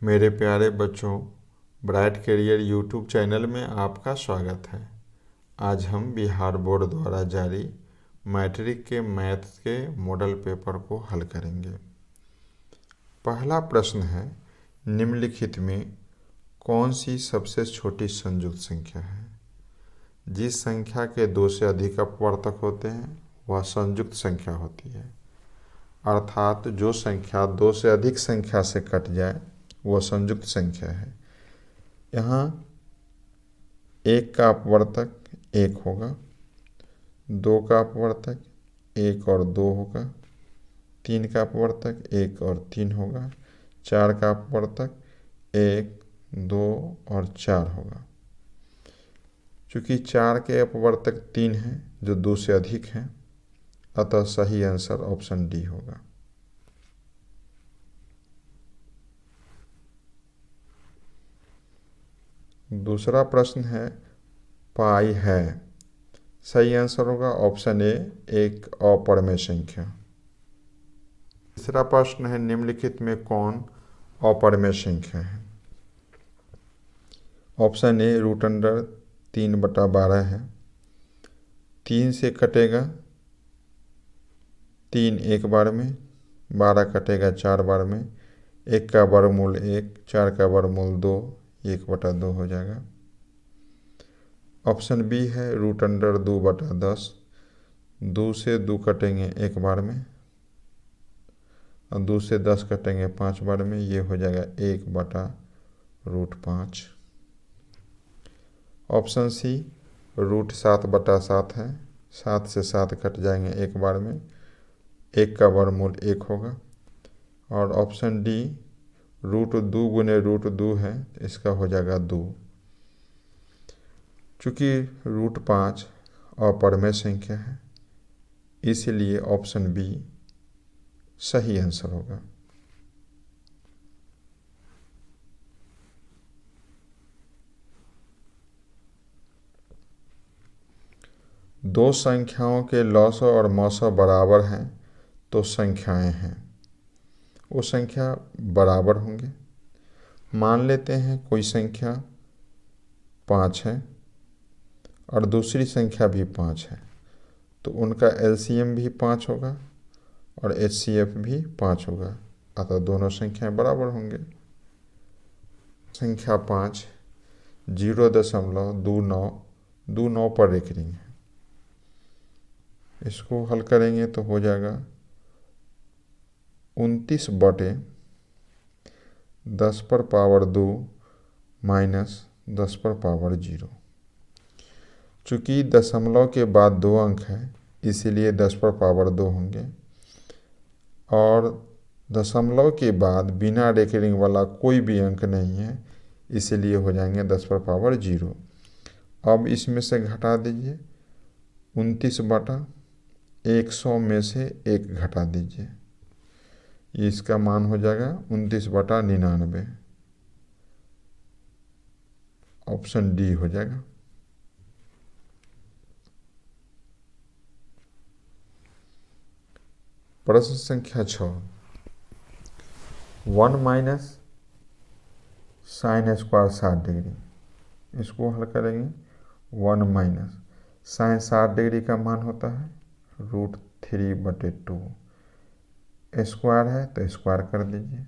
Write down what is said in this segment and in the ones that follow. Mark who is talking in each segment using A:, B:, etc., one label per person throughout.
A: मेरे प्यारे बच्चों, ब्राइट करियर यूट्यूब चैनल में आपका स्वागत है। आज हम बिहार बोर्ड द्वारा जारी मैट्रिक के मैथ्स के मॉडल पेपर को हल करेंगे। पहला प्रश्न है, निम्नलिखित में कौन सी सबसे छोटी संयुक्त संख्या है? जिस संख्या के दो से अधिक अपवर्तक होते हैं वह संयुक्त संख्या होती है, अर्थात जो संख्या दो से अधिक संख्या से कट जाए वह संयुक्त संख्या है। यहाँ एक का अपवर्तक एक होगा, दो का अपवर्तक एक और दो होगा, तीन का अपवर्तक एक और तीन होगा, चार का अपवर्तक एक, दो और चार होगा। चूँकि चार के अपवर्तक तीन हैं जो दो से अधिक हैं, अतः सही आंसर ऑप्शन डी होगा। दूसरा प्रश्न है, पाई है। सही आंसर होगा ऑप्शन ए, एक अपरिमेय संख्या। तीसरा प्रश्न है, निम्नलिखित में कौन अपरिमेय संख्या है? ऑप्शन ए √3/12 है। 3 से कटेगा 3 एक बार में, 12 कटेगा 4 बार में, 1 का वर्गमूल 1, 4 का वर्गमूल 2, 1/2 हो जाएगा। ऑप्शन बी है √2/10। 2 से 2 कटेंगे एक बार में और 2 से 10 कटेंगे 5 बार में, ये हो जाएगा 1/√5। ऑप्शन सी √7/7 है। 7 से 7 कट जाएंगे एक बार में, 1 का वर्गमूल 1 होगा। और ऑप्शन डी √2 गुने √2 है, इसका हो जाएगा 2। चूँकि √5 अपरिमेय संख्या है, इसलिए ऑप्शन बी सही आंसर होगा। दो संख्याओं के लॉस और मौसा बराबर हैं तो संख्याएं हैं, वो संख्या बराबर होंगे। मान लेते हैं कोई संख्या 5 है और दूसरी संख्या भी 5 है, तो उनका एलसीएम भी 5 होगा और एचसीएफ भी 5 होगा, अतः दोनों संख्याएं बराबर होंगे। संख्या 5 0.2929 पर रेखरिंग है। इसको हल करेंगे तो हो जाएगा 29/10⁻² माइनस 10⁻0। चूँकि दशमलव के बाद 2 अंक है, इसीलिए 10⁻2 होंगे, और दशमलव के बाद बिना रेकरिंग वाला कोई भी अंक नहीं है, इसलिए हो जाएंगे 10⁻0। अब इसमें से घटा दीजिए 29/100 में से 1 घटा दीजिए, इसका मान हो जाएगा 29/99। ऑप्शन डी हो जाएगा। प्रश्न संख्या 6, 1 माइनस साइन स्क्वायर 60 डिग्री। इसको हल करेंगे। 1 माइनस साइन 60 डिग्री का मान होता है √3/2। स्क्वायर है तो स्क्वायर कर दीजिए।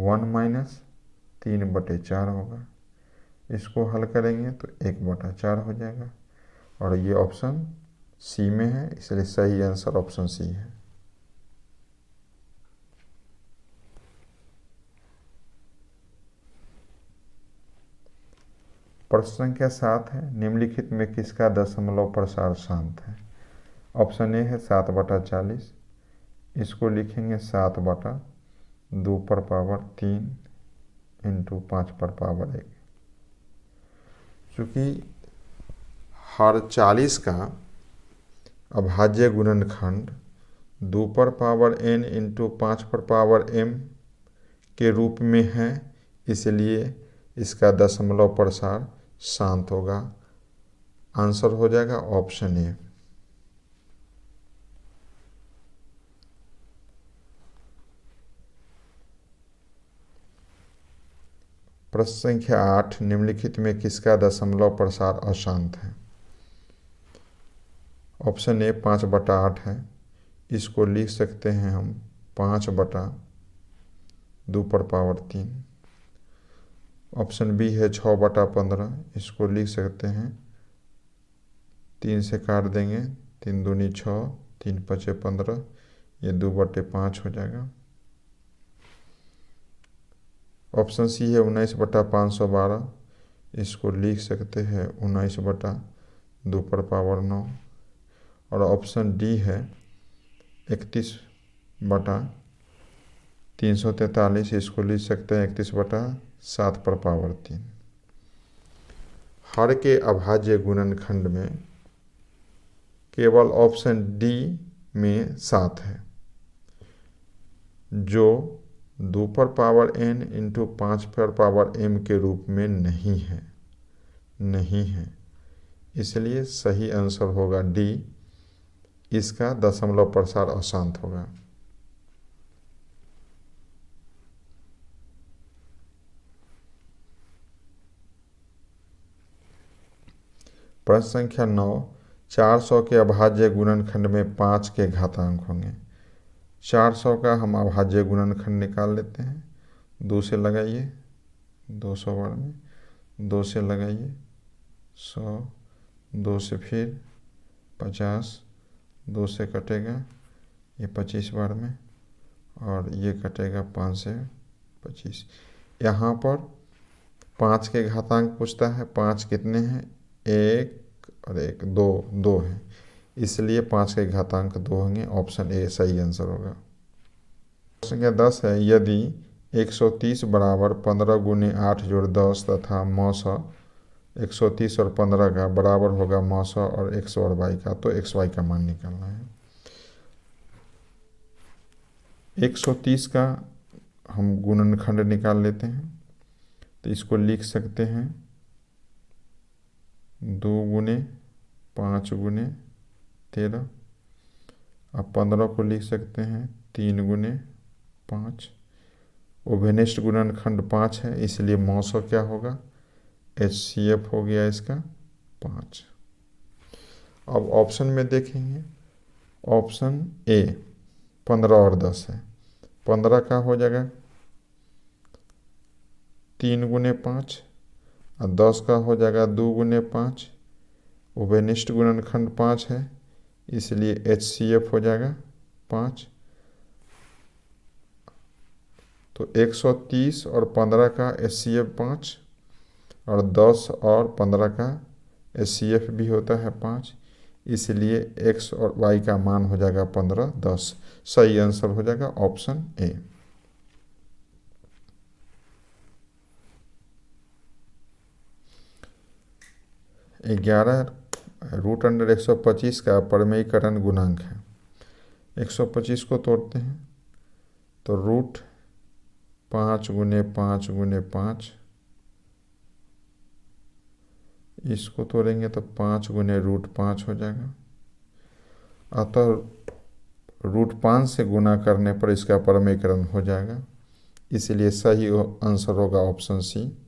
A: 1 माइनस 3/4 होगा। इसको हल करेंगे तो 1/4 हो जाएगा, और ये ऑप्शन सी में है, इसलिए सही आंसर ऑप्शन सी है। प्रश्न संख्या 7 है, निम्नलिखित में किसका दशमलव प्रसार शांत है? ऑप्शन ए है 7/40। इसको लिखेंगे 7/2⁻³ इंटू 5⁻1। चूँकि हर 40 का अभाज्य गुणनखंड 2⁻n इंटू 5⁻m के रूप में है, इसलिए इसका दशमलव प्रसार शांत होगा। आंसर हो जाएगा ऑप्शन ए। प्रश्न संख्या 8, निम्नलिखित में किसका दशमलव प्रसार अशांत है? ऑप्शन ए 5/8 है, इसको लिख सकते हैं हम 5/2/3। ऑप्शन बी है 6/15, इसको लिख सकते हैं 3 से काट देंगे, 3 दूनी 6, 3 पचे 15, ये 2/5 हो जाएगा। ऑप्शन सी है 19/512, इसको लिख सकते हैं 19/2/9। और ऑप्शन डी है 31/343, इसको लिख सकते हैं 31/7/3। हर के अभाज्य गुणनखंड में केवल ऑप्शन डी में 7 है, जो 2n इंटू 5m के रूप में नहीं है। इसलिए सही आंसर होगा डी, इसका दशमलव प्रसार अशांत होगा। प्रश्न संख्या 9, 400 के अभाज्य गुणनखंड में 5 के घातांक होंगे। 400 का हम अभाज्य गुणनखंड निकाल लेते हैं। 2 से लगाइए, 200 बार में, 2 से लगाइए 100, 2 से फिर 50, 2 से कटेगा ये 25 बार में, और ये कटेगा 5 से 25। यहाँ पर 5 के घातांक पूछता है, 5 कितने हैं? 1 और 1 2 हैं, इसलिए 5 के घातांक 2 होंगे। ऑप्शन ए सही आंसर होगा। संख्या 10 है, यदि 130 बराबर 15 गुने 8 जोड़ 10 तथा मौसा 130 और 15 का बराबर होगा मौसा और x और y का, तो x y का मान निकालना है। 130 का हम गुणनखंड निकाल लेते हैं, तो इसको लिख सकते हैं 2 गुने 5 गुने 13। अब 15 को लिख सकते हैं 3 गुने 5। उभयनिष्ठ गुणनखंड 5 है, इसलिए मौसा क्या होगा? HCF हो गया इसका 5। अब ऑप्शन में देखेंगे, ऑप्शन ए 15 और 10 है। 15 का हो जाएगा 3 गुने 5, और 10 का हो जाएगा 2 गुने 5। उभयनिष्ठ गुणनखंड 5 है, इसलिए HCF हो जाएगा 5। तो 130 और 15 का HCF 5, और 10 और 15 का HCF भी होता है 5, इसलिए x और y का मान हो जाएगा 15, 10। सही आंसर हो जाएगा ऑप्शन ए। √125 का परमेयीकरण गुणांक है। 125 को तोड़ते हैं तो रूट 5 गुने 5 गुने 5, इसको तोड़ेंगे तो 5 गुने √5 हो जाएगा। अतः √5 से गुना करने पर इसका परमेयीकरण हो जाएगा, इसलिए सही आंसर होगा ऑप्शन सी।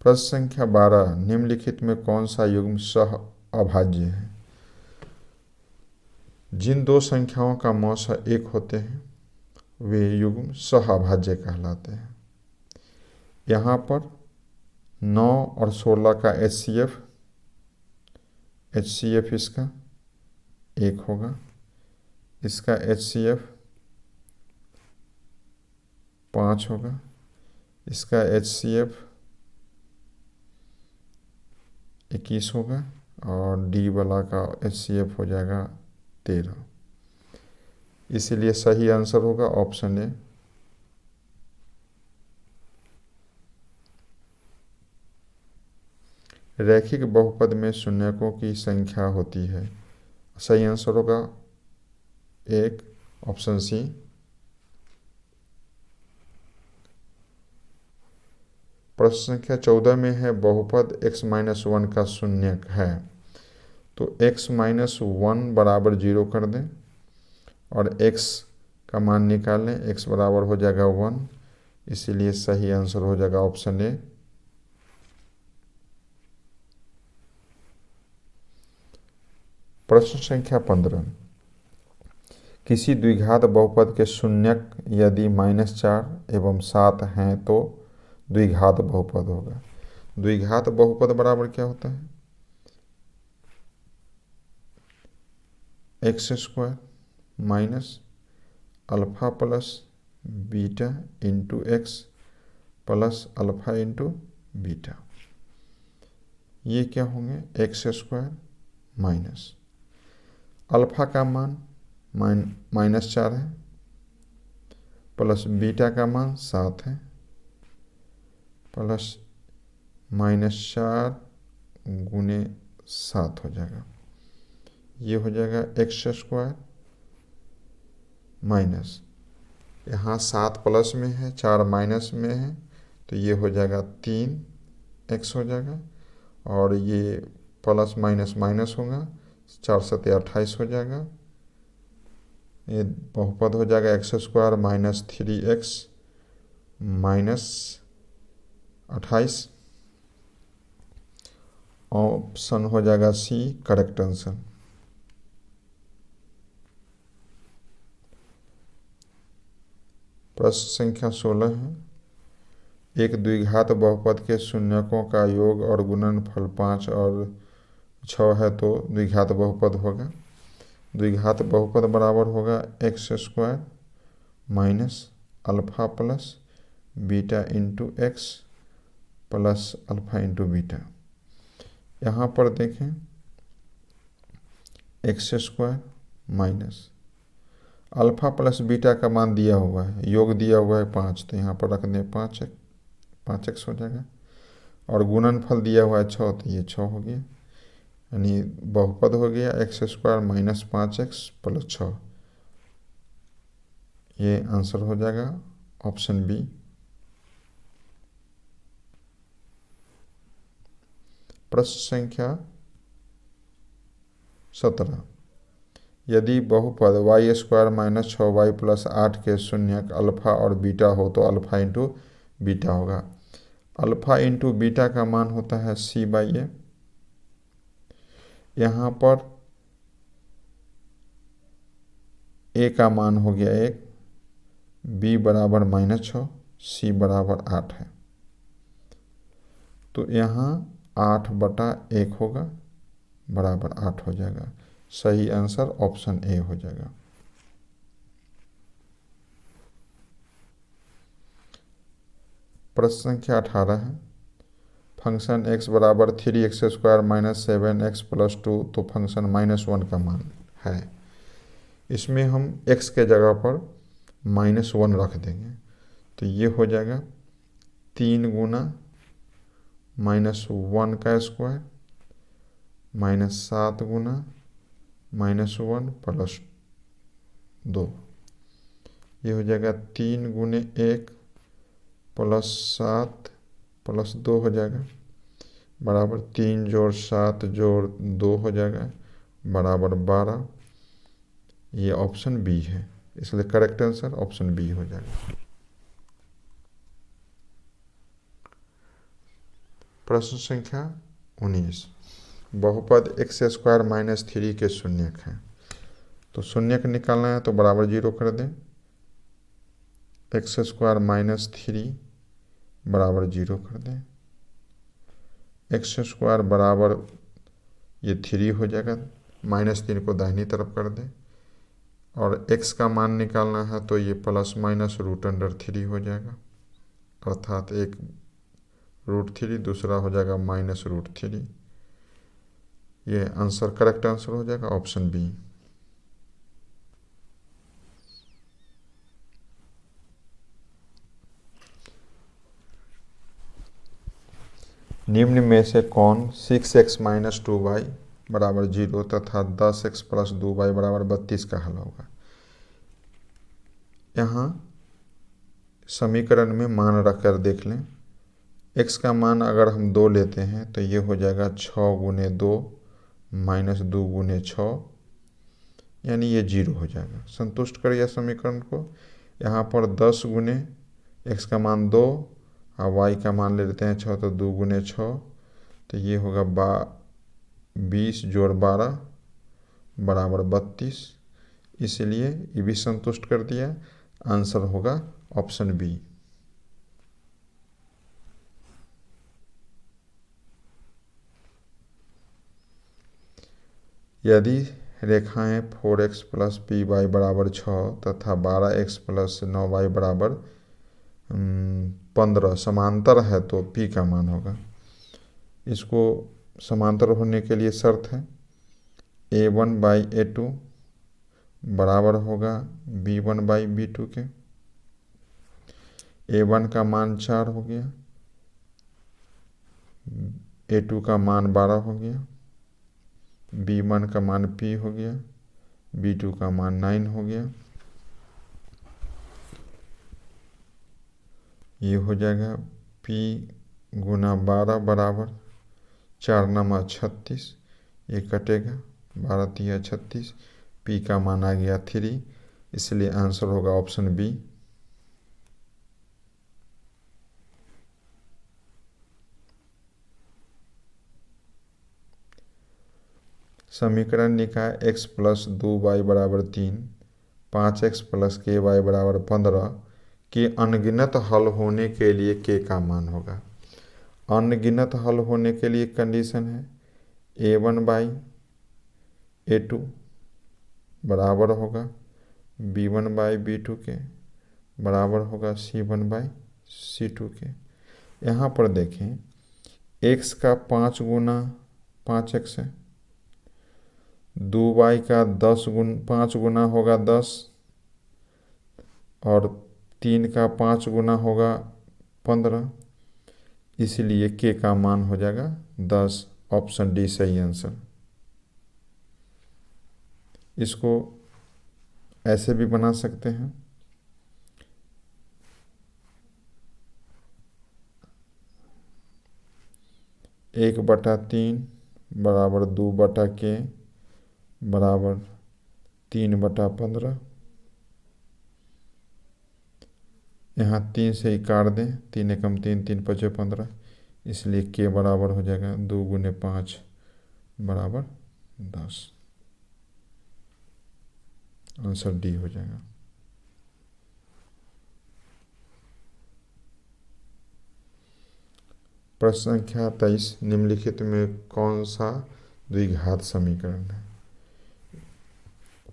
A: प्रश्न संख्या 12, निम्नलिखित में कौन सा युग्म सह अभाज्य है? जिन दो संख्याओं का मौसा 1 होते हैं वे युग्म सह अभाज्य कहलाते हैं। यहाँ पर 9 और 16 का HCF इसका 1 होगा, इसका HCF 5 होगा, इसका HCF 21 होगा, और डी वाला का HCF हो जाएगा 13। इसलिए सही आंसर होगा ऑप्शन ए। रैखिक बहुपद में शून्यकों की संख्या होती है। सही आंसर होगा 1, ऑप्शन सी। प्रश्न संख्या 14 में है, बहुपद x-1 का शून्यक है, तो x-1 बराबर 0 कर दें, और x का मान निकालें, x बराबर हो जाएगा 1, इसीलिए सही आंसर हो जाएगा ऑप्शन ए। प्रश्न संख्या 15, किसी द्विघात बहुपद के शून्यक यदि -4 एवं 7 हैं तो द्विघात बहुपद होगा। द्विघात बहुपद बराबर क्या होता है? x² minus alpha plus beta into x plus alpha into beta. ये क्या होंगे? x² माइनस अल्फा का मान -4 है प्लस बीटा का मान 7 है प्लस -4 गुने 7 हो जाएगा। ये हो जाएगा x² माइनस, यहाँ 7 प्लस में है 4 माइनस में है, तो ये हो जाएगा 3x हो जाएगा, और ये प्लस माइनस माइनस होगा, 4 7 28 हो जाएगा। ये बहुपद हो जाएगा x² minus 3x minus 28। Option हो जाएगा सी करेक्ट आंसर। प्रश्न संख्या 16 है, एक द्विघात बहुपद के शून्यकों का योग और गुणनफल 5 और 6 है तो द्विघात बहुपद होगा। द्विघात बहुपद बराबर होगा x² minus alpha plus beta into x plus alpha into beta. यहाँ पर देखें x² minus alpha plus beta का मान दिया हुआ है, योग दिया हुआ है 5, तो यहाँ पर रख दें 5x हो जाएगा, और गुणनफल दिया हुआ है 6, तो ये 6 हो गया, यानी बहुपद हो गया x² माइनस 5x प्लस 6। ये आंसर हो जाएगा ऑप्शन बी। प्रश्न संख्या 17, यदि बहुपद y² माइनस 6y प्लस 8 के शून्यक अल्फा और बीटा हो तो अल्फा इंटू बीटा होगा। अल्फा इंटू बीटा का मान होता है c/a। यहाँ पर a का मान हो गया 1, b बराबर -6, c बराबर 8 है, तो यहाँ 8/1 होगा बराबर 8 हो जाएगा। सही आंसर ऑप्शन ए हो जाएगा। प्रश्न संख्या 18 है, फंक्शन x बराबर 3x² माइनस 7x प्लस 2 तो फंक्शन -1 का मान है। इसमें हम x के जगह पर -1 रख देंगे, तो ये हो जाएगा 3 गुना -1 का स्क्वायर माइनस 7 गुना -1 प्लस 2। ये हो जाएगा 3 गुने 1 प्लस 7 प्लस 2 हो जाएगा, बराबर 3 जोड़ 7 जोड़ 2 हो जाएगा बराबर 12। ये ऑप्शन बी है, इसलिए करेक्ट आंसर ऑप्शन बी हो जाएगा। प्रश्न संख्या 19, बहुपद x² माइनस 3 के शून्यक हैं, तो शून्यक निकालना है तो बराबर 0 कर दें। x² माइनस 3 बराबर 0 कर दें, x² बराबर ये 3 हो जाएगा, -3 को दाहिनी तरफ कर दें, और x का मान निकालना है तो ये प्लस माइनस √3 हो जाएगा, अर्थात एक √3 दूसरा हो जाएगा -√3। ये आंसर करेक्ट आंसर हो जाएगा ऑप्शन बी। निम्न में से कौन 6x माइनस 2y बराबर 0 तथा 10x प्लस 2y बराबर 32 का हल होगा। यहाँ समीकरण में मान रखकर देख लें, x का मान अगर हम 2 लेते हैं तो ये हो जाएगा 6 गुने 2 माइनस 2 गुने 6, यानी ये 0 हो जाएगा। संतुष्ट करिए समीकरण को। यहाँ पर 10 गुने x का मान 2 और y का मान ले लेते हैं 6, तो 2 गुने 6, तो ये होगा 20 जोड़ 12 बराबर 32। इसलिए ये भी संतुष्ट कर दिया। आंसर होगा ऑप्शन बी। यदि रेखाएं 4x प्लस पी वाई बराबर 6 तथा 12x प्लस 9y बराबर 15 समांतर है तो p का मान होगा। इसको समांतर होने के लिए शर्त है a1 बाई a2 बराबर होगा b1 बाई b2 के। a1 का मान 4 हो गया, a2 का मान 12 हो गया, b1 का मान p हो गया, b2 का मान 9 हो गया। ये हो जाएगा p गुना 12 बराबर 4 नमा 36, ये कटेगा 12 तिया 36, p का मान आ गया 3, इसलिए आंसर होगा ऑप्शन बी। समीकरण निकाय x प्लस 2y बराबर 3, 5x प्लस के वाई बराबर 15 के अनगिनत हल होने के लिए k का मान होगा। अनगिनत हल होने के लिए कंडीशन है a1 बाई a2 बराबर होगा b1 बाई b2 के, बराबर होगा c1 बाई c2 के। यहाँ पर देखें x का 5 गुना 5x है, 2y का 5 गुना होगा 10 और 3 का 5 गुना होगा 15, इसलिए k का मान हो जाएगा 10। ऑप्शन डी सही आंसर। इसको ऐसे भी बना सकते हैं, एक बटा 3 बराबर 2 बटा के बराबर 3 बटा 15। यहाँ 3 से ही काट दें, 3 एकम 3, 3 पचे 15, इसलिए के बराबर हो जाएगा 2 गुने 5 बराबर 10। आंसर डी हो जाएगा। प्रश्न संख्या 23, निम्नलिखित में कौन सा द्विघात समीकरण है।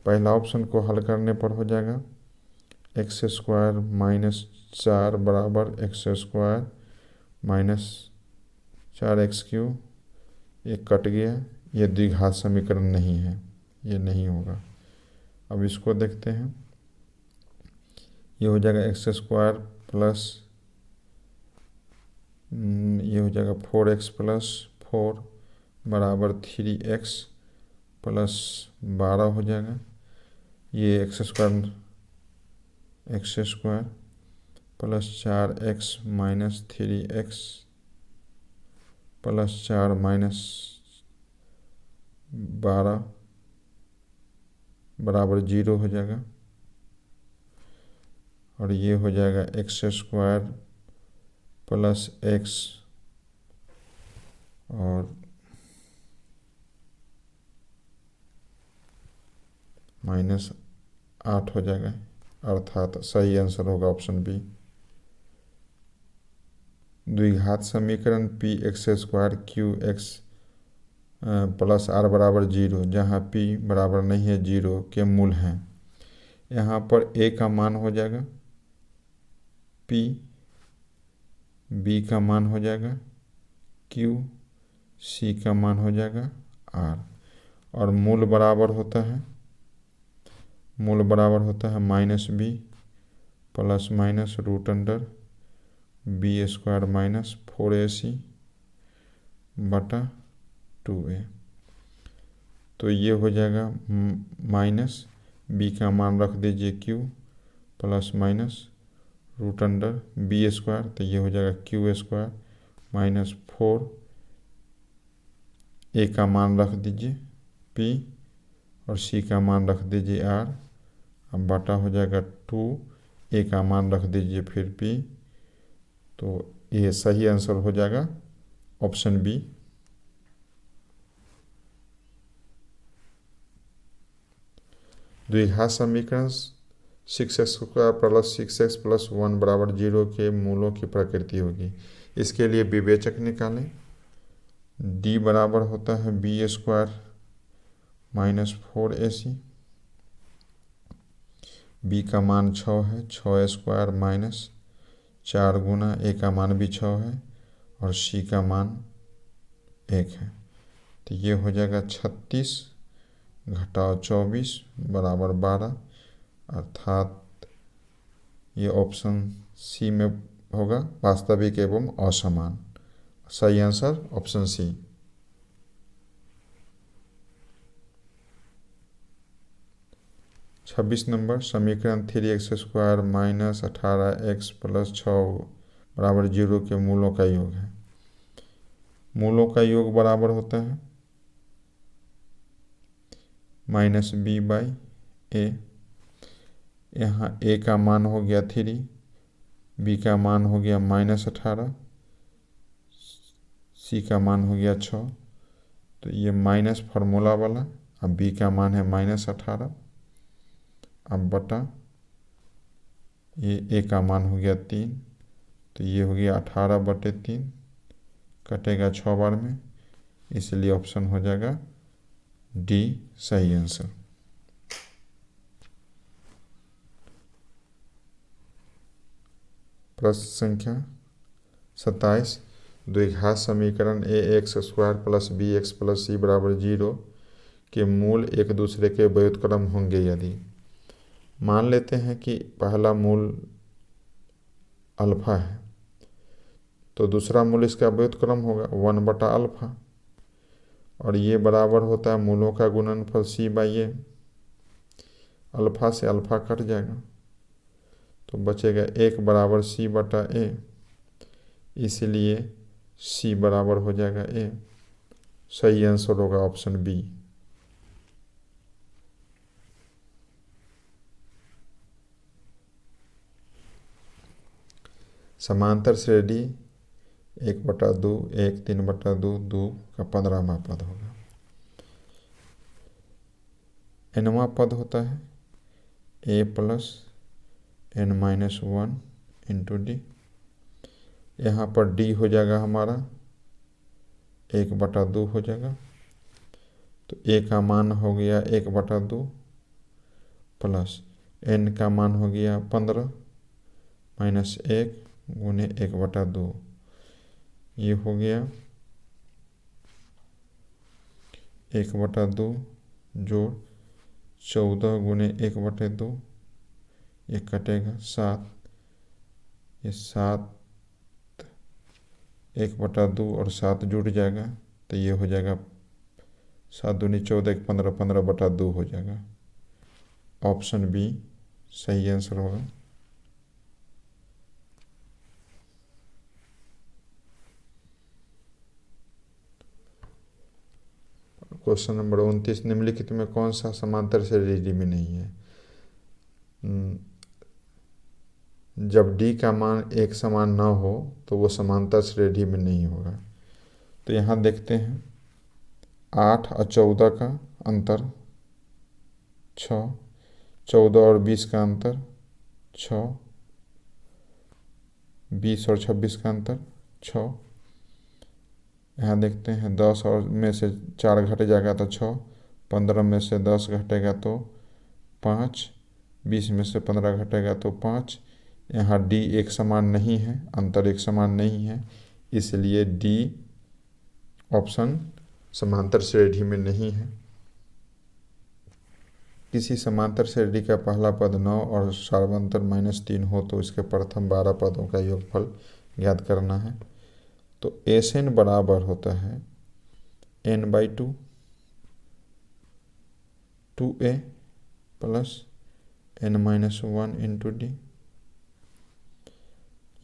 A: पहला ऑप्शन को हल करने पर हो जाएगा एक्स स्क्वायर माइनस 4 बराबर एक्स स्क्वायर माइनस 4x3, ये कट गया, ये द्विघात समीकरण नहीं है, ये नहीं होगा। अब इसको देखते हैं, ये हो जाएगा एक्स स्क्वायर प्लस ये हो जाएगा 4x प्लस 4 बराबर 3x प्लस 12 हो जाएगा। ये x square plus 4x minus 3x plus 4 minus 12 बराबर 0 हो जाएगा। और ये हो जाएगा एक्स स्क्वायर प्लस x और माइनस 8 हो जाएगा, अर्थात सही आंसर होगा ऑप्शन बी। द्विघात समीकरण P X square Q X plus R बराबर 0, जहाँ p बराबर नहीं है 0 के मूल हैं। यहाँ पर a का मान हो जाएगा p, b का मान हो जाएगा q, c का मान हो जाएगा r, और मूल बराबर होता है minus B plus minus root under B square minus 4ac बटा 2a। तो ये हो जाएगा माइनस बी का मान रख दीजिए q plus minus root under B square, तो ये हो जाएगा क्यू स्क्वायर माइनस 4, ए का मान रख दीजिए p और सी का मान रख दीजिए आर, अब बटा हो जाएगा 2, ए का मान रख दीजिए फिर पी। तो ये सही आंसर हो जाएगा ऑप्शन बी। द्विघात समीकरण 6x² प्लस 6x प्लस 1 बराबर 0 के मूलों की प्रकृति होगी। इसके लिए विवेचक निकालें। d बराबर होता है b² माइनस 4ac, b का मान 6 है, 6² माइनस 4 गुना a का मान भी 6 है और c का मान 1 है। तो ये हो जाएगा 36 घटाओ 24 बराबर 12, अर्थात ये ऑप्शन सी में होगा, वास्तविक एवं असमान। सही आंसर ऑप्शन सी। छब्बीस नंबर समीकरण 3x² माइनस 18x प्लस 6 बराबर 0 के मूलों का योग है। मूलों का योग बराबर होता है माइनस बी बाई ए। यहाँ ए का मान हो गया 3, बी का मान हो गया माइनस 18, सी का मान हो गया 6। तो ये माइनस फार्मूला वाला, अब बी का मान है माइनस 18, अब बटा ये ए का मान हो गया 3, तो ये हो गया 18/3, कटेगा 6 बार में, इसलिए ऑप्शन हो जाएगा डी सही आंसर। प्रश्न संख्या 27, द्विघात समीकरण ax² plus bx plus c बराबर 0 के मूल एक दूसरे के व्युत्क्रम होंगे यदि। मान लेते हैं कि पहला मूल अल्फा है, तो दूसरा मूल इसका व्युत्क्रम होगा 1/अल्फा, और ये बराबर होता है मूलों का गुणनफल c बाई ए। अल्फा से अल्फा कट जाएगा तो बचेगा 1 बराबर c/a, इसलिए c बराबर हो जाएगा a। सही आंसर होगा ऑप्शन बी। समांतर श्रेणी 1/2 1 3/2 2 का 15वां पद होगा। nवां पद होता है a plus n-1 into D. यहाँ पर d हो जाएगा हमारा 1/2 हो जाएगा, तो a का मान हो गया 1/2 प्लस n का मान हो गया 15 माइनस 1 गुने 1/2, ये हो गया 1/2 जोड़ 14 गुने 1/2, ये कटेगा 7, ये 7 1/2 और 7 जुड़ जाएगा, तो ये हो जाएगा 7 दूनी 14 15 15/2 हो जाएगा। ऑप्शन बी सही आंसर होगा। क्वेश्चन नंबर 29, निम्नलिखित में कौन सा समांतर श्रेणी में नहीं है। जब d का मान एक समान न हो तो वो समांतर श्रेणी में नहीं होगा। तो यहाँ देखते हैं 8 और 14 का अंतर 6, 14 और 20 का अंतर 6, 20 और 26 का अंतर 6। यहाँ देखते हैं 10 और में से 4 घट जाएगा तो 6, 15 में से 10 घटेगा तो 5, 20 में से 15 घटेगा तो 5। यहाँ d एक समान नहीं है, अंतर एक समान नहीं है, इसलिए डी ऑप्शन समांतर श्रेणी में नहीं है। किसी समांतर श्रेणी का पहला पद 9 और सर्वांतर -3 हो तो इसके प्रथम 12 पदों का योगफल ज्ञात करना है। तो Sn बराबर होता है n/2 2a plus n-1 into D.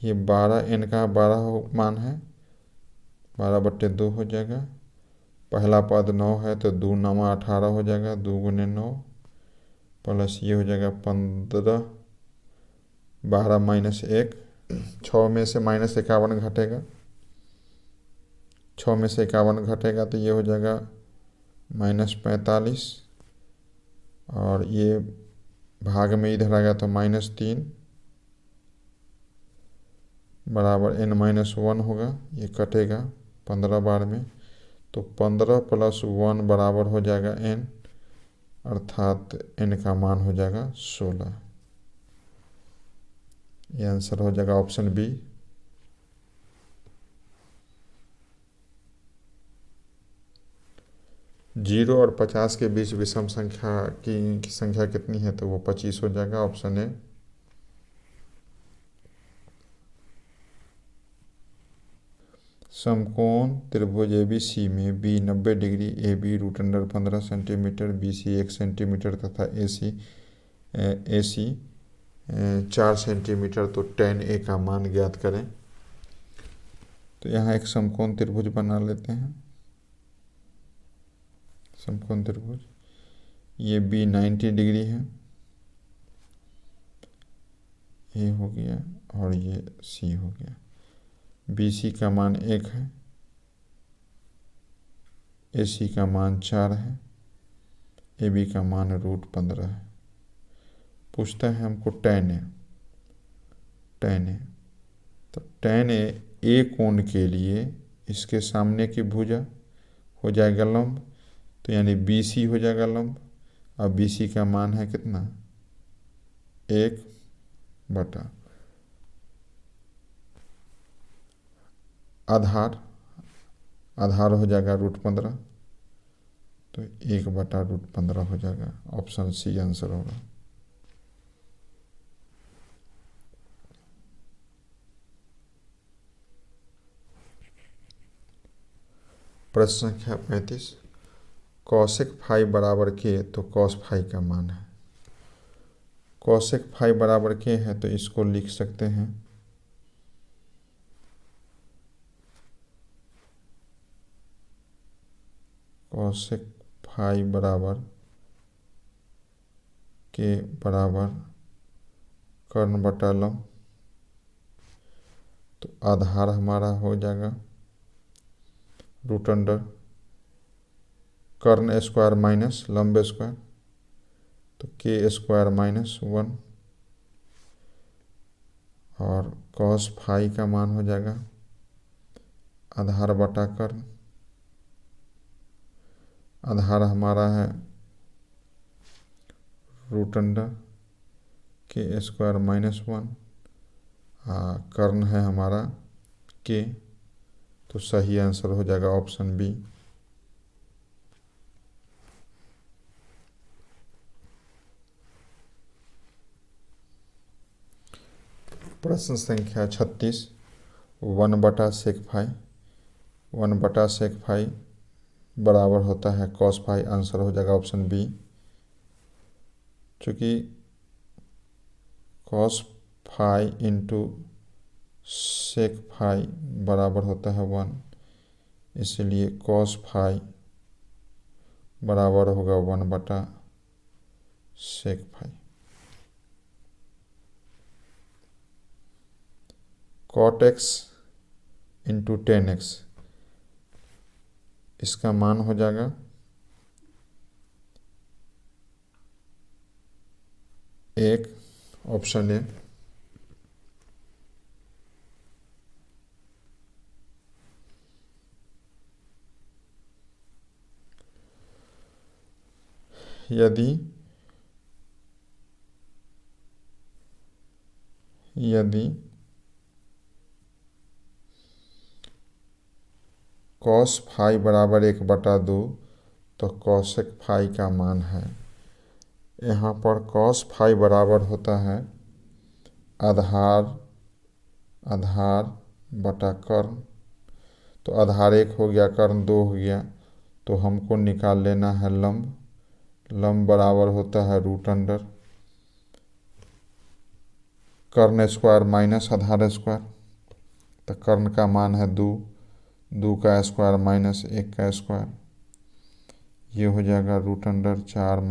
A: ये 12 n का 12 मान है, 12/2 हो जाएगा, पहला पद 9 है तो 2 9 18 हो जाएगा, 2 गुने 9 प्लस ये हो जाएगा 15, 12 माइनस 1, 6 में से माइनस 51 घटेगा, 6 में से 51 घटेगा तो ये हो जाएगा -45, और ये भाग में इधर आएगा तो -3 बराबर n-1 होगा, ये कटेगा 15 बार में, तो 15 + 1 बराबर हो जाएगा n, अर्थात n का मान हो जाएगा 16। ये आंसर हो जाएगा ऑप्शन बी। जीरो और 50 के बीच विषम संख्या की संख्या कितनी है, तो वो 25 हो जाएगा, ऑप्शन ए। समकोण त्रिभुज ABC में बी 90 डिग्री, ए बी √अंडर 15 सेंटीमीटर, BC 1 सेंटीमीटर तथा AC 4 सेंटीमीटर, तो tan A का मान ज्ञात करें। तो यहाँ एक समकोण त्रिभुज बना लेते हैं। समकोण त्रिभुज, ये B 90 डिग्री है, ए हो गया, और ये C हो गया। BC का मान 1 है, AC का मान 4 है, AB का मान √15 है। पूछता है हमको tan A। तो tan A कोण के लिए इसके सामने की भुजा हो जाएगा लंब, तो यानी BC हो जाएगा लंब। अब BC का मान है कितना, 1 बटा आधार हो जाएगा √15, तो 1 बटा √15 हो जाएगा, ऑप्शन सी आंसर होगा। प्रश्न संख्या 35, कॉसेक फाई बराबर के, तो कॉस फाई का मान है। कॉसेक फाई बराबर के है तो इसको लिख सकते हैं कॉसेक फाई बराबर के बराबर कर्ण बटा लंब, तो आधार हमारा हो जाएगा √अंडर कर्ण स्क्वायर माइनस लंब स्क्वायर, तो k² - 1, और कॉस फाई का मान हो जाएगा आधार बटा कर्ण। आधार हमारा है √अंडर k² - 1, कर्ण है हमारा k, तो सही आंसर हो जाएगा ऑप्शन बी। प्रश्न संख्या 36, 1 बटा सेक फाई, 1 बटा सेक फाई बराबर होता है कॉस फाई, आंसर हो जाएगा ऑप्शन बी। चूँकि cos phi into sec phi बराबर होता है 1, इसलिए कॉस फाई बराबर होगा 1 बटा sec phi. cot x into tan x, इसका मान हो जाएगा 1, ऑप्शन ए। यदि कॉस फाई बराबर 1 बटा 2, तो कॉसेक फाई का मान है, यहाँ पर कॉस फाई बराबर होता है आधार बटा कर्ण, तो आधार 1 हो गया, कर्ण 2 हो गया, तो हमको निकाल लेना है लंब। लंब बराबर होता है √अंडर कर्ण स्क्वायर माइनस आधार स्क्वायर, तो कर्ण का मान है 2 का स्क्वायर माइनस 1 का स्क्वायर, ये हो जाएगा √4 -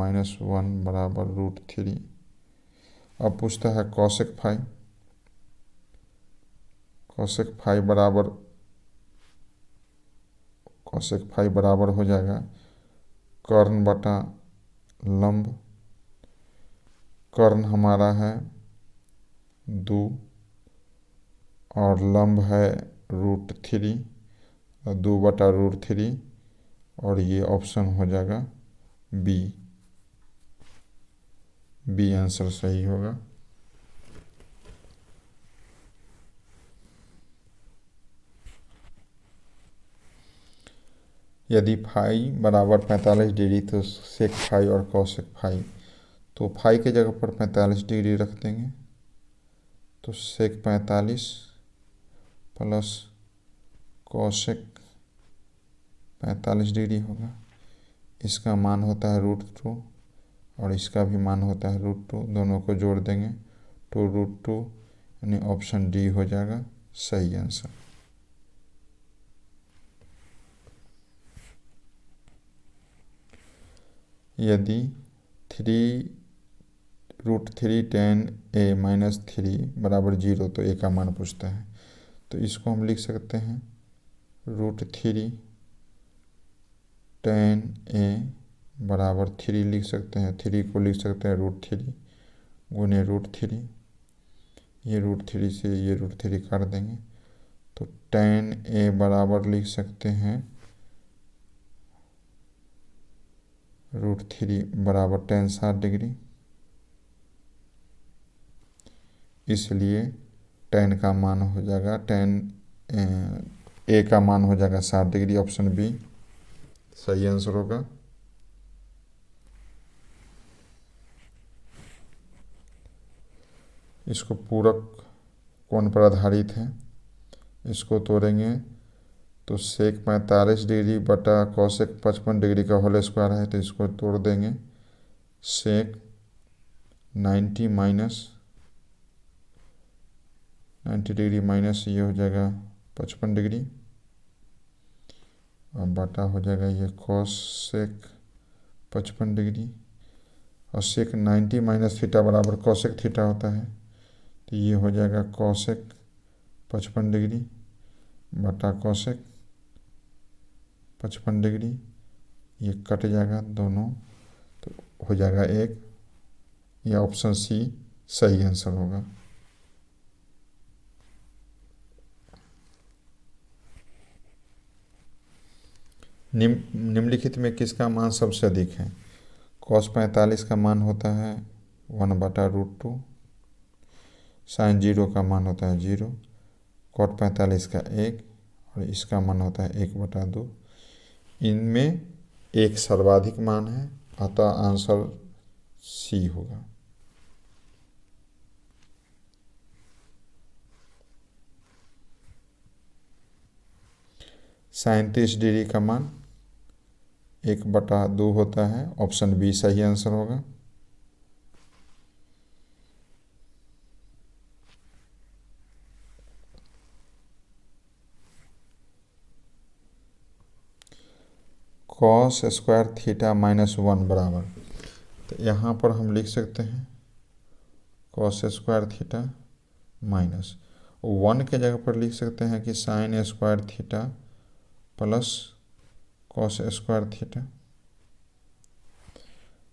A: 1 बराबर √3। अब पूछता है कॉसेक फाई। कॉसेक फाई बराबर हो जाएगा कर्ण बटा लंब। कर्ण हमारा है 2 और लंब है √3, 2 बटा √3, और ये ऑप्शन हो जाएगा बी आंसर सही होगा। यदि फाई बराबर 45 डिग्री तो सेक फाई और कॉसेक फाई, तो फाई के जगह पर 45 डिग्री रख देंगे, तो सेक 45 प्लस कॉसेक 45 डिग्री होगा। इसका मान होता है √2 और इसका भी मान होता है √2, दोनों को जोड़ देंगे तो √2, यानी ऑप्शन डी हो जाएगा सही आंसर। यदि √3 tan a - 3 बराबर 0 तो a का मान पूछता है, तो इसको हम लिख सकते हैं √3 tan a बराबर 3 लिख सकते हैं। 3 को लिख सकते हैं √3 गुने √3, ये √3 से ये √3 काट देंगे, तो tan a बराबर लिख सकते हैं √3 बराबर tan 60 डिग्री, इसलिए tan का मान हो जाएगा a का मान हो जाएगा 60 डिग्री, ऑप्शन बी सही आंसर होगा। इसको पूरक कोण पर आधारित है, इसको तोड़ेंगे तो सेक 45 डिग्री बटा कॉसेक 55 डिग्री का होल स्क्वायर है, तो इसको तोड़ देंगे। सेक 90 डिग्री माइनस ये हो जाएगा 55 डिग्री, और बटा हो जाएगा ये कॉसेक 55 डिग्री, और सेक 90 माइनस थीटा बराबर कॉसेक थीटा होता है, तो ये हो जाएगा कॉसेक 55 डिग्री बटा कॉसेक 55 डिग्री, ये कट जाएगा दोनों, तो हो जाएगा 1, यह ऑप्शन सी सही आंसर होगा। निम्नलिखित में किसका मान सबसे अधिक है? cos 45 का मान होता है 1 बटा √2, sin 0 का मान होता है 0, cot 45 का 1 और इसका मान होता है 1 बटा 2। इनमें एक सर्वाधिक मान है, अतः आंसर सी होगा। sin 30 डिग्री का मान 1 बटा 2 होता है, ऑप्शन बी सही आंसर होगा। cos स्क्वायर थीटा -1 बराबर, तो यहाँ पर हम लिख सकते हैं cos स्क्वायर थीटा -1 के जगह पर लिख सकते हैं कि sin square theta plus cos square theta.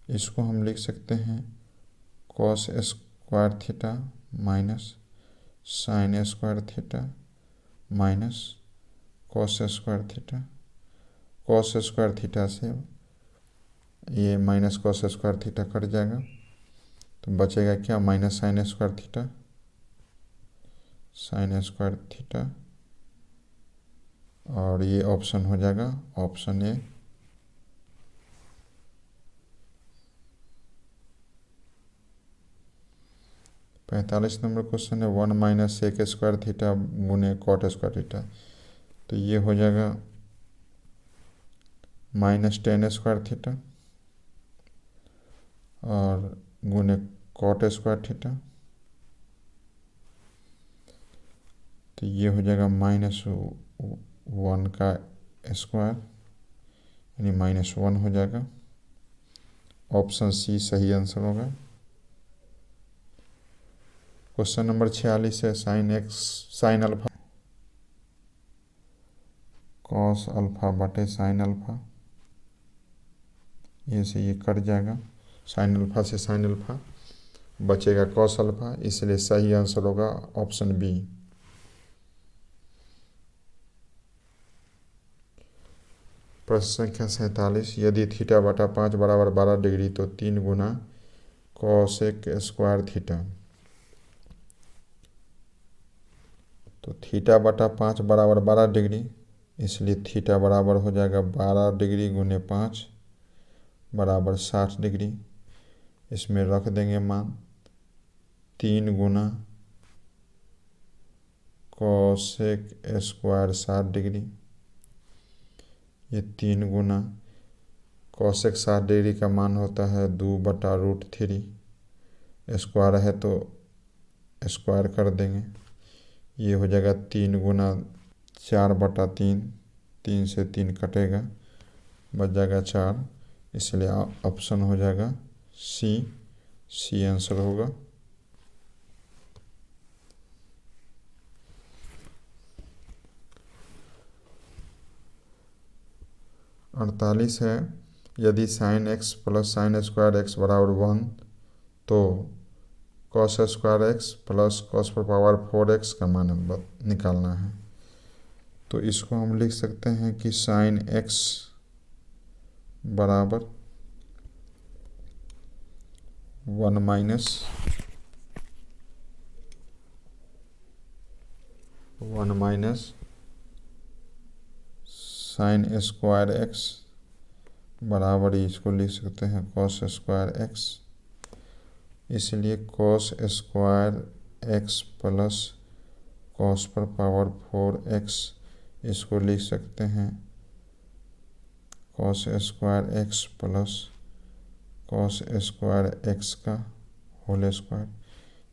A: इसको हम लिख सकते हैं cos square theta minus sin square theta minus cos square theta. cos square theta से ये minus cos square theta cut जाएगा, तो बचेगा क्या? Minus sin square theta, sin square theta, और ये ऑप्शन हो जाएगा ऑप्शन ए। पैंतालीस नंबर क्वेश्चन है 1 - सेक स्क्वायर थीटा गुने कॉट स्क्वायर थीटा, तो ये हो जाएगा -10 स्क्वायर थीटा और गुने कॉट स्क्वायर थीटा, तो ये हो जाएगा -1 का स्क्वायर, यानी -1 हो जाएगा। ऑप्शन सी सही आंसर होगा। क्वेश्चन नंबर 46 है साइन अल्फा कॉस अल्फा बटे साइन अल्फा, ये से ये कट जाएगा, साइन अल्फा से साइन अल्फा बचेगा कॉस अल्फा, इसलिए सही आंसर होगा ऑप्शन बी। प्रश्न संख्या 47, यदि थीटा बटा 5 बराबर 12 डिग्री तो 3 गुना कॉसेक स्क्वायर थीटा। तो थीटा बटा 5 बराबर 12 डिग्री, इसलिए थीटा बराबर हो जाएगा 12 डिग्री गुने 5 बराबर 60 डिग्री। इसमें रख देंगे मान 3 गुना कॉसेक स्क्वायर 60 डिग्री, ये 3 गुना कॉसेक 60 डिग्री का मान होता है 2/√3, स्क्वायर है तो स्क्वायर कर देंगे, ये हो जाएगा 3 गुना 4/3, 3 से 3 कटेगा, बच जाएगा 4, इसलिए ऑप्शन हो जाएगा सी आंसर होगा। अड़तालीस है, यदि sine x plus sine square x बराबर 1 तो cos square x plus cos पर पावर 4x का मान निकालना है। तो इसको हम लिख सकते हैं कि साइन एक्स बराबर 1 माइनस साइन स्क्वायर एक्स बराबर इसको लिख सकते हैं कॉस स्क्वायर एक्स, इसलिए cos square x plus cos पर पावर 4x, इसको लिख सकते हैं cos square x plus cos square x का होल स्क्वायर,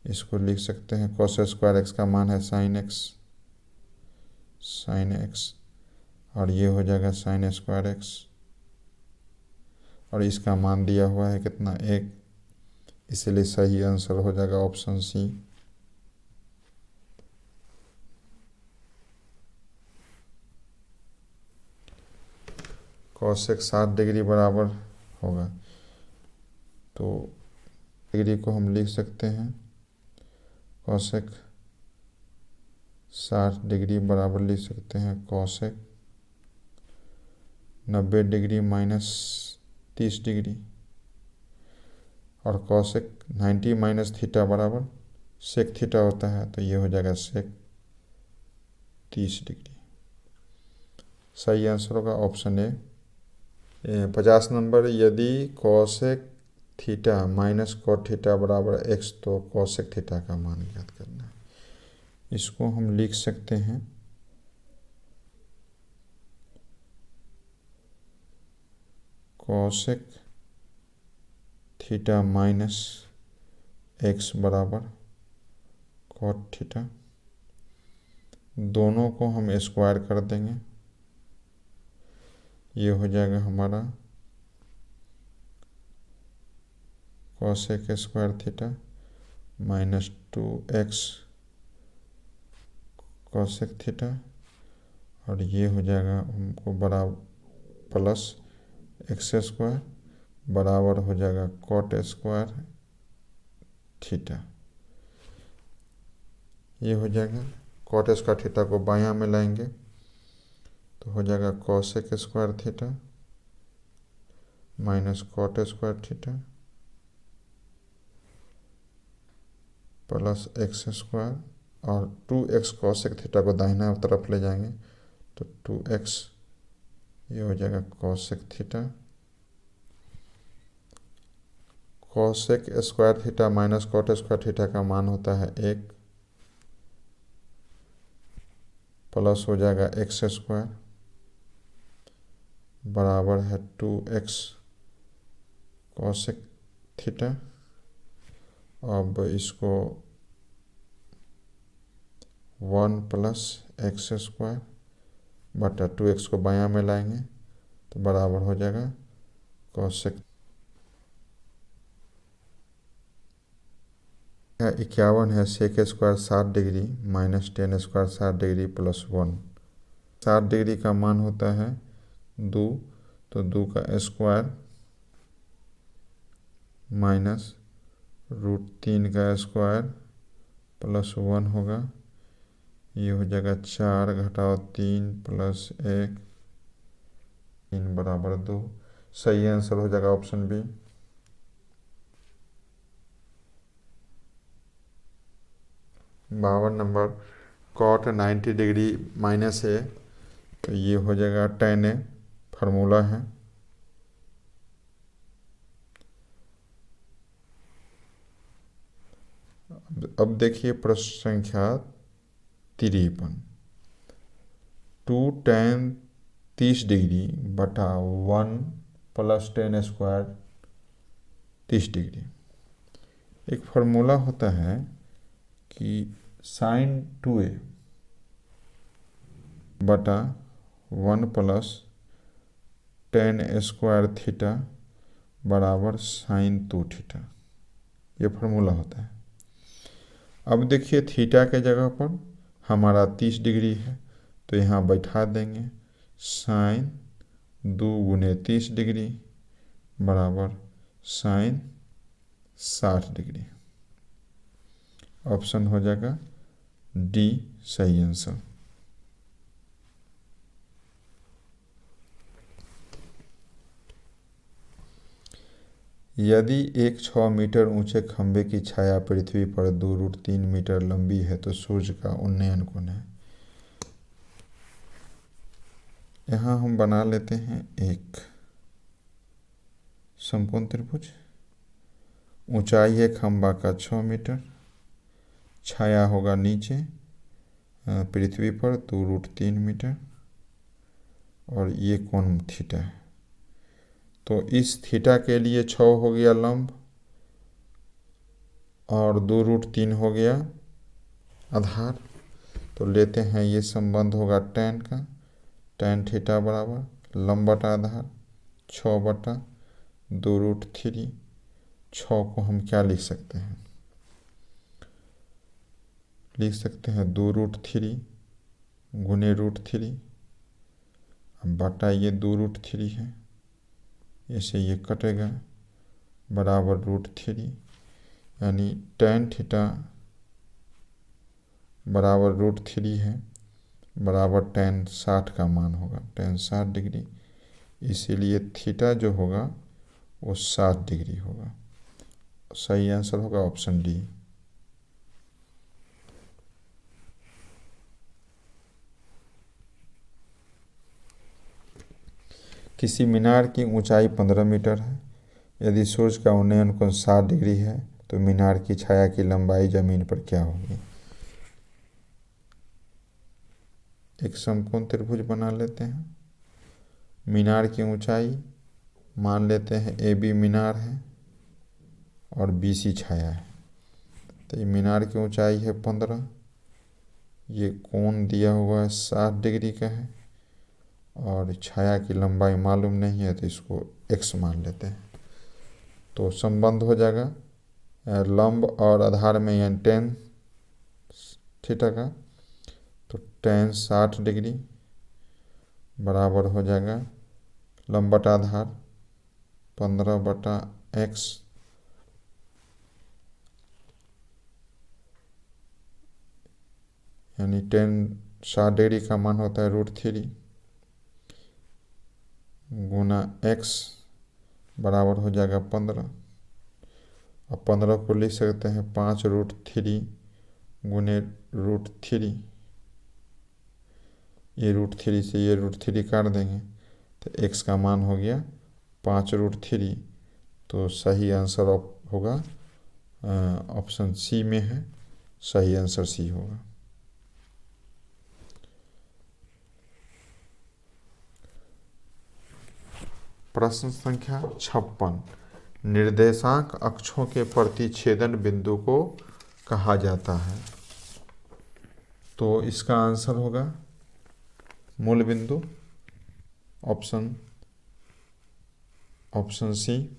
A: इसको लिख सकते हैं कॉस स्क्वायर एक्स का मान है साइन एक्स और ये हो जाएगा साइन स्क्वायर एक्स, और इसका मान दिया हुआ है कितना 1, इसलिए सही आंसर हो जाएगा ऑप्शन सी। कॉसेक 60 डिग्री बराबर होगा, तो डिग्री को हम लिख सकते हैं कॉसेक 60 डिग्री बराबर लिख सकते हैं कॉसेक 90 डिग्री माइनस 30 डिग्री, और कॉसेक 90 माइनस थीटा बराबर सेक थीटा होता है, तो ये हो जाएगा सेक 30 डिग्री। सही आंसर होगा ऑप्शन ए। 50 नंबर, यदि cosec theta minus cot theta बराबर x तो कॉसेक थीटा का मान ज्ञात करना है। इसको हम लिख सकते हैं कॉसेक थीटा माइनस x बराबर कॉट थीटा, दोनों को हम स्क्वायर कर देंगे, ये हो जाएगा हमारा cosec square theta minus 2x cosec theta, और ये हो जाएगा हमको बराबर प्लस एक्स स्क्वायर बराबर हो जाएगा कॉट स्क्वायर थीटा, ये हो जाएगा कॉट स्क्वायर थीटा को बायां में लाएंगे तो हो जाएगा cosec square theta minus cot square theta plus X square, और 2x कॉसेक थीटा को दाहिना तरफ ले जाएंगे तो 2x, ये हो जाएगा cosec theta, cosec square theta minus cot square theta का मान होता है 1, प्लस हो जाएगा एक्स स्क्वायर बराबर है 2x कॉसेक थीटा। अब इसको 1 प्लस एक्स स्क्वायर बटा 2x को बायां में लाएंगे तो बराबर हो जाएगा कोसेक 51 है। Sec square 60 degree minus tan square 60 degree plus 1। 60 degree का मान होता है 2, तो 2 का स्क्वायर माइनस √3 का स्क्वायर प्लस 1 होगा। ये हो जाएगा 4 घटाओ 3 प्लस 1 3 बराबर 2। सही आंसर हो जाएगा option B. 52 number cot 90 degree minus A, तो ये हो जाएगा tan a, फार्मूला है। अब देखिए प्रश्न संख्या 53। 2 tan 30 डिग्री बटा 1 प्लस टेन स्क्वायर 30 डिग्री। एक फार्मूला होता है कि sin 2a बटा 1 प्लस टेन स्क्वायर थीटा बराबर sin 2 थीटा, ये फार्मूला होता है। अब देखिए थीटा के जगह पर हमारा 30 डिग्री है, तो यहाँ बैठा देंगे sin 2 गुने 30 डिग्री बराबर sin 60 डिग्री। ऑप्शन हो जाएगा डी सही आंसर। यदि एक 6 मीटर ऊंचे खंभे की छाया पृथ्वी पर 2√3 मीटर लंबी है तो सूर्य का उन्नयन कोण है। यहाँ हम बना लेते हैं एक समकोण त्रिभुज। ऊंचाई है खंभा का 6 मीटर, छाया होगा नीचे पृथ्वी पर 2√3 मीटर, और ये कोण थीटा है। तो इस थीटा के लिए 6 हो गया लंब और 2√3 हो गया आधार। तो लेते हैं ये संबंध होगा tan का, tan थीटा बराबर लंब बटा आधार 6 बटा 2√3। 6 को हम क्या लिख सकते हैं, लिख सकते हैं 2√3 गुने √3 बटा ये 2√3 है, ऐसे ये कटेगा बराबर √3, यानी tan थीटा बराबर √3 है बराबर tan 60 का मान होगा, tan 60 डिग्री। इसीलिए थीटा जो होगा वो 60 डिग्री होगा। सही आंसर होगा ऑप्शन डी। किसी मीनार की ऊंचाई 15 मीटर है। यदि सूर्य का उन्नयन कोण 60 डिग्री है तो मीनार की छाया की लंबाई जमीन पर क्या होगी। एक समकोण त्रिभुज बना लेते हैं। मीनार की ऊंचाई मान लेते हैं AB मीनार है और BC छाया है। तो ये मीनार की ऊंचाई है 15, ये कोण दिया हुआ है 60 डिग्री का है, और छाया की लंबाई मालूम नहीं है तो इसको x मान लेते हैं। तो संबंध हो जाएगा लंब और आधार में यानी tan थीटा का, तो tan 60 डिग्री बराबर हो जाएगा लंब बटा आधार 15 बटा x, यानी tan 60 डिग्री का मान होता है √3 गुना x बराबर हो जाएगा 15, और 15 को लिख सकते हैं 5√3 गुने √3। ये √3 से ये √3 काट देंगे तो x का मान हो गया 5√3। तो सही आंसर होगा ऑप्शन सी में है, सही आंसर सी होगा। प्रश्न संख्या 56। निर्देशांक अक्षों के प्रतिच्छेदन बिंदु को कहा जाता है। तो इसका आंसर होगा मूल बिंदु, ऑप्शन ऑप्शन सी।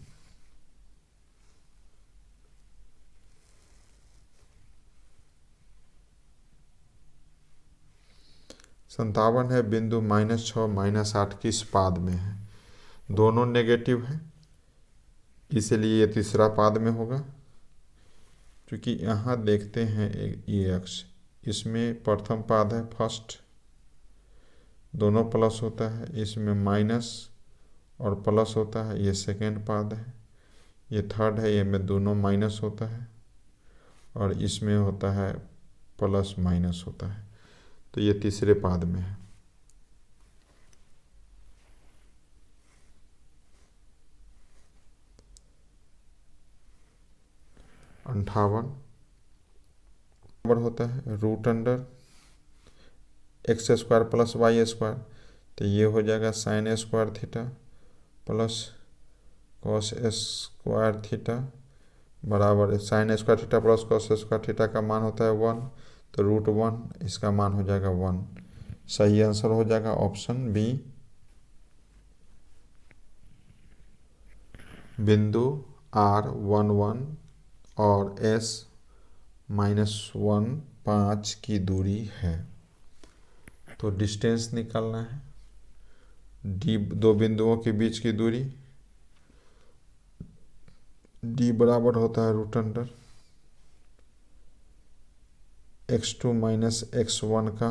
A: 57 है बिंदु -6 -8 किस पाद में है? दोनों नेगेटिव है, इसलिए ये तीसरा पाद में होगा। क्योंकि यहाँ देखते हैं ये अक्ष, इसमें प्रथम पाद है फर्स्ट, दोनों प्लस होता है, इसमें माइनस और प्लस होता है, ये सेकेंड पाद है। ये थर्ड है, ये में दोनों माइनस होता है और इसमें होता है प्लस माइनस होता है, तो ये तीसरे पाद में है। अंठावन बराबर होता है √अंडर x² प्लस y², तो ये हो जाएगा sin² theta plus cos² theta बराबर sin² theta plus cos² theta का मान होता है 1, तो √1 इसका मान हो जाएगा 1। सही आंसर हो जाएगा ऑप्शन बी। बिंदु R11 और S-1 5 की दूरी है, तो डिस्टेंस निकालना है। डी दो बिंदुओं के बीच की दूरी, डी बराबर होता है √अंडर x2 - x1 का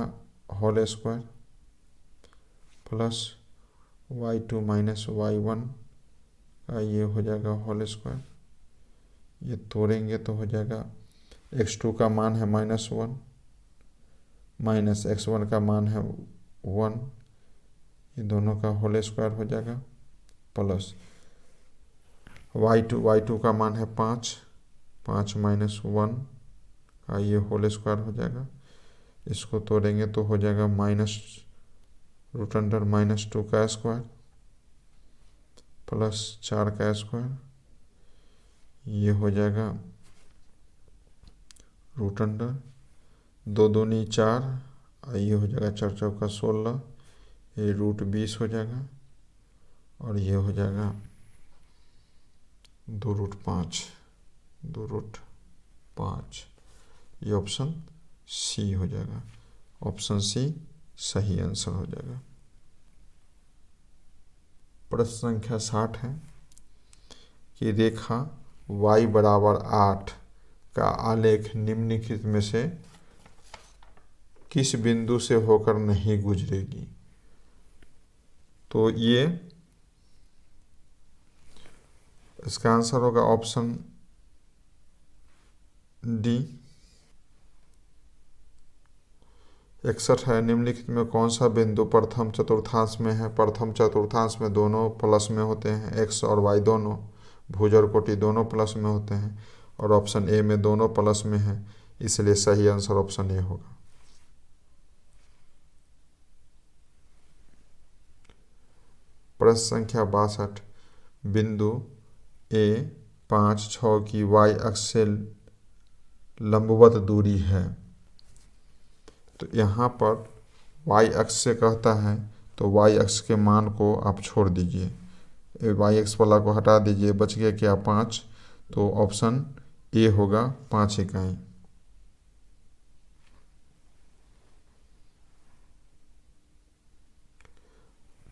A: whole square plus y2 - y1 का ये हो जाएगा होल स्क्वायर। ये तोड़ेंगे तो हो जाएगा x2 का मान है -1 माइनस x1 का मान है 1, ये दोनों का होल स्क्वायर हो जाएगा प्लस y2 का मान है 5 -1 का ये होल स्क्वायर हो जाएगा। इसको तोड़ेंगे तो हो जाएगा √अंडर -2 का स्क्वायर प्लस 4 का स्क्वायर, ये हो जाएगा √अंडर 2 दूनी 4, ये हो जाएगा 4 चौका 16, ये √20 हो जाएगा और ये हो जाएगा 2√5, ये ऑप्शन सी हो जाएगा। ऑप्शन सी सही आंसर हो जाएगा। प्रश्न संख्या 60 है कि रेखा y बराबर 8 का आलेख निम्नलिखित में से किस बिंदु से होकर नहीं गुजरेगी? तो ये इसका आंसर होगा ऑप्शन डी। 61 है निम्नलिखित में कौन सा बिंदु प्रथम चतुर्थांश में है? प्रथम चतुर्थांश में दोनों प्लस में होते हैं, x और y दोनों, भुज और कोटि दोनों प्लस में होते हैं, और ऑप्शन ए में दोनों प्लस में है, इसलिए सही आंसर ऑप्शन ए होगा। प्रश्न संख्या 62 बिंदु ए 5, 6 की y अक्ष से लंबवत दूरी है, तो यहाँ पर y अक्ष से कहता है तो y अक्ष के मान को आप छोड़ दीजिए, y अक्ष वाला को हटा दीजिए, बच गया क्या 5, तो ऑप्शन ए होगा 5 इकाई।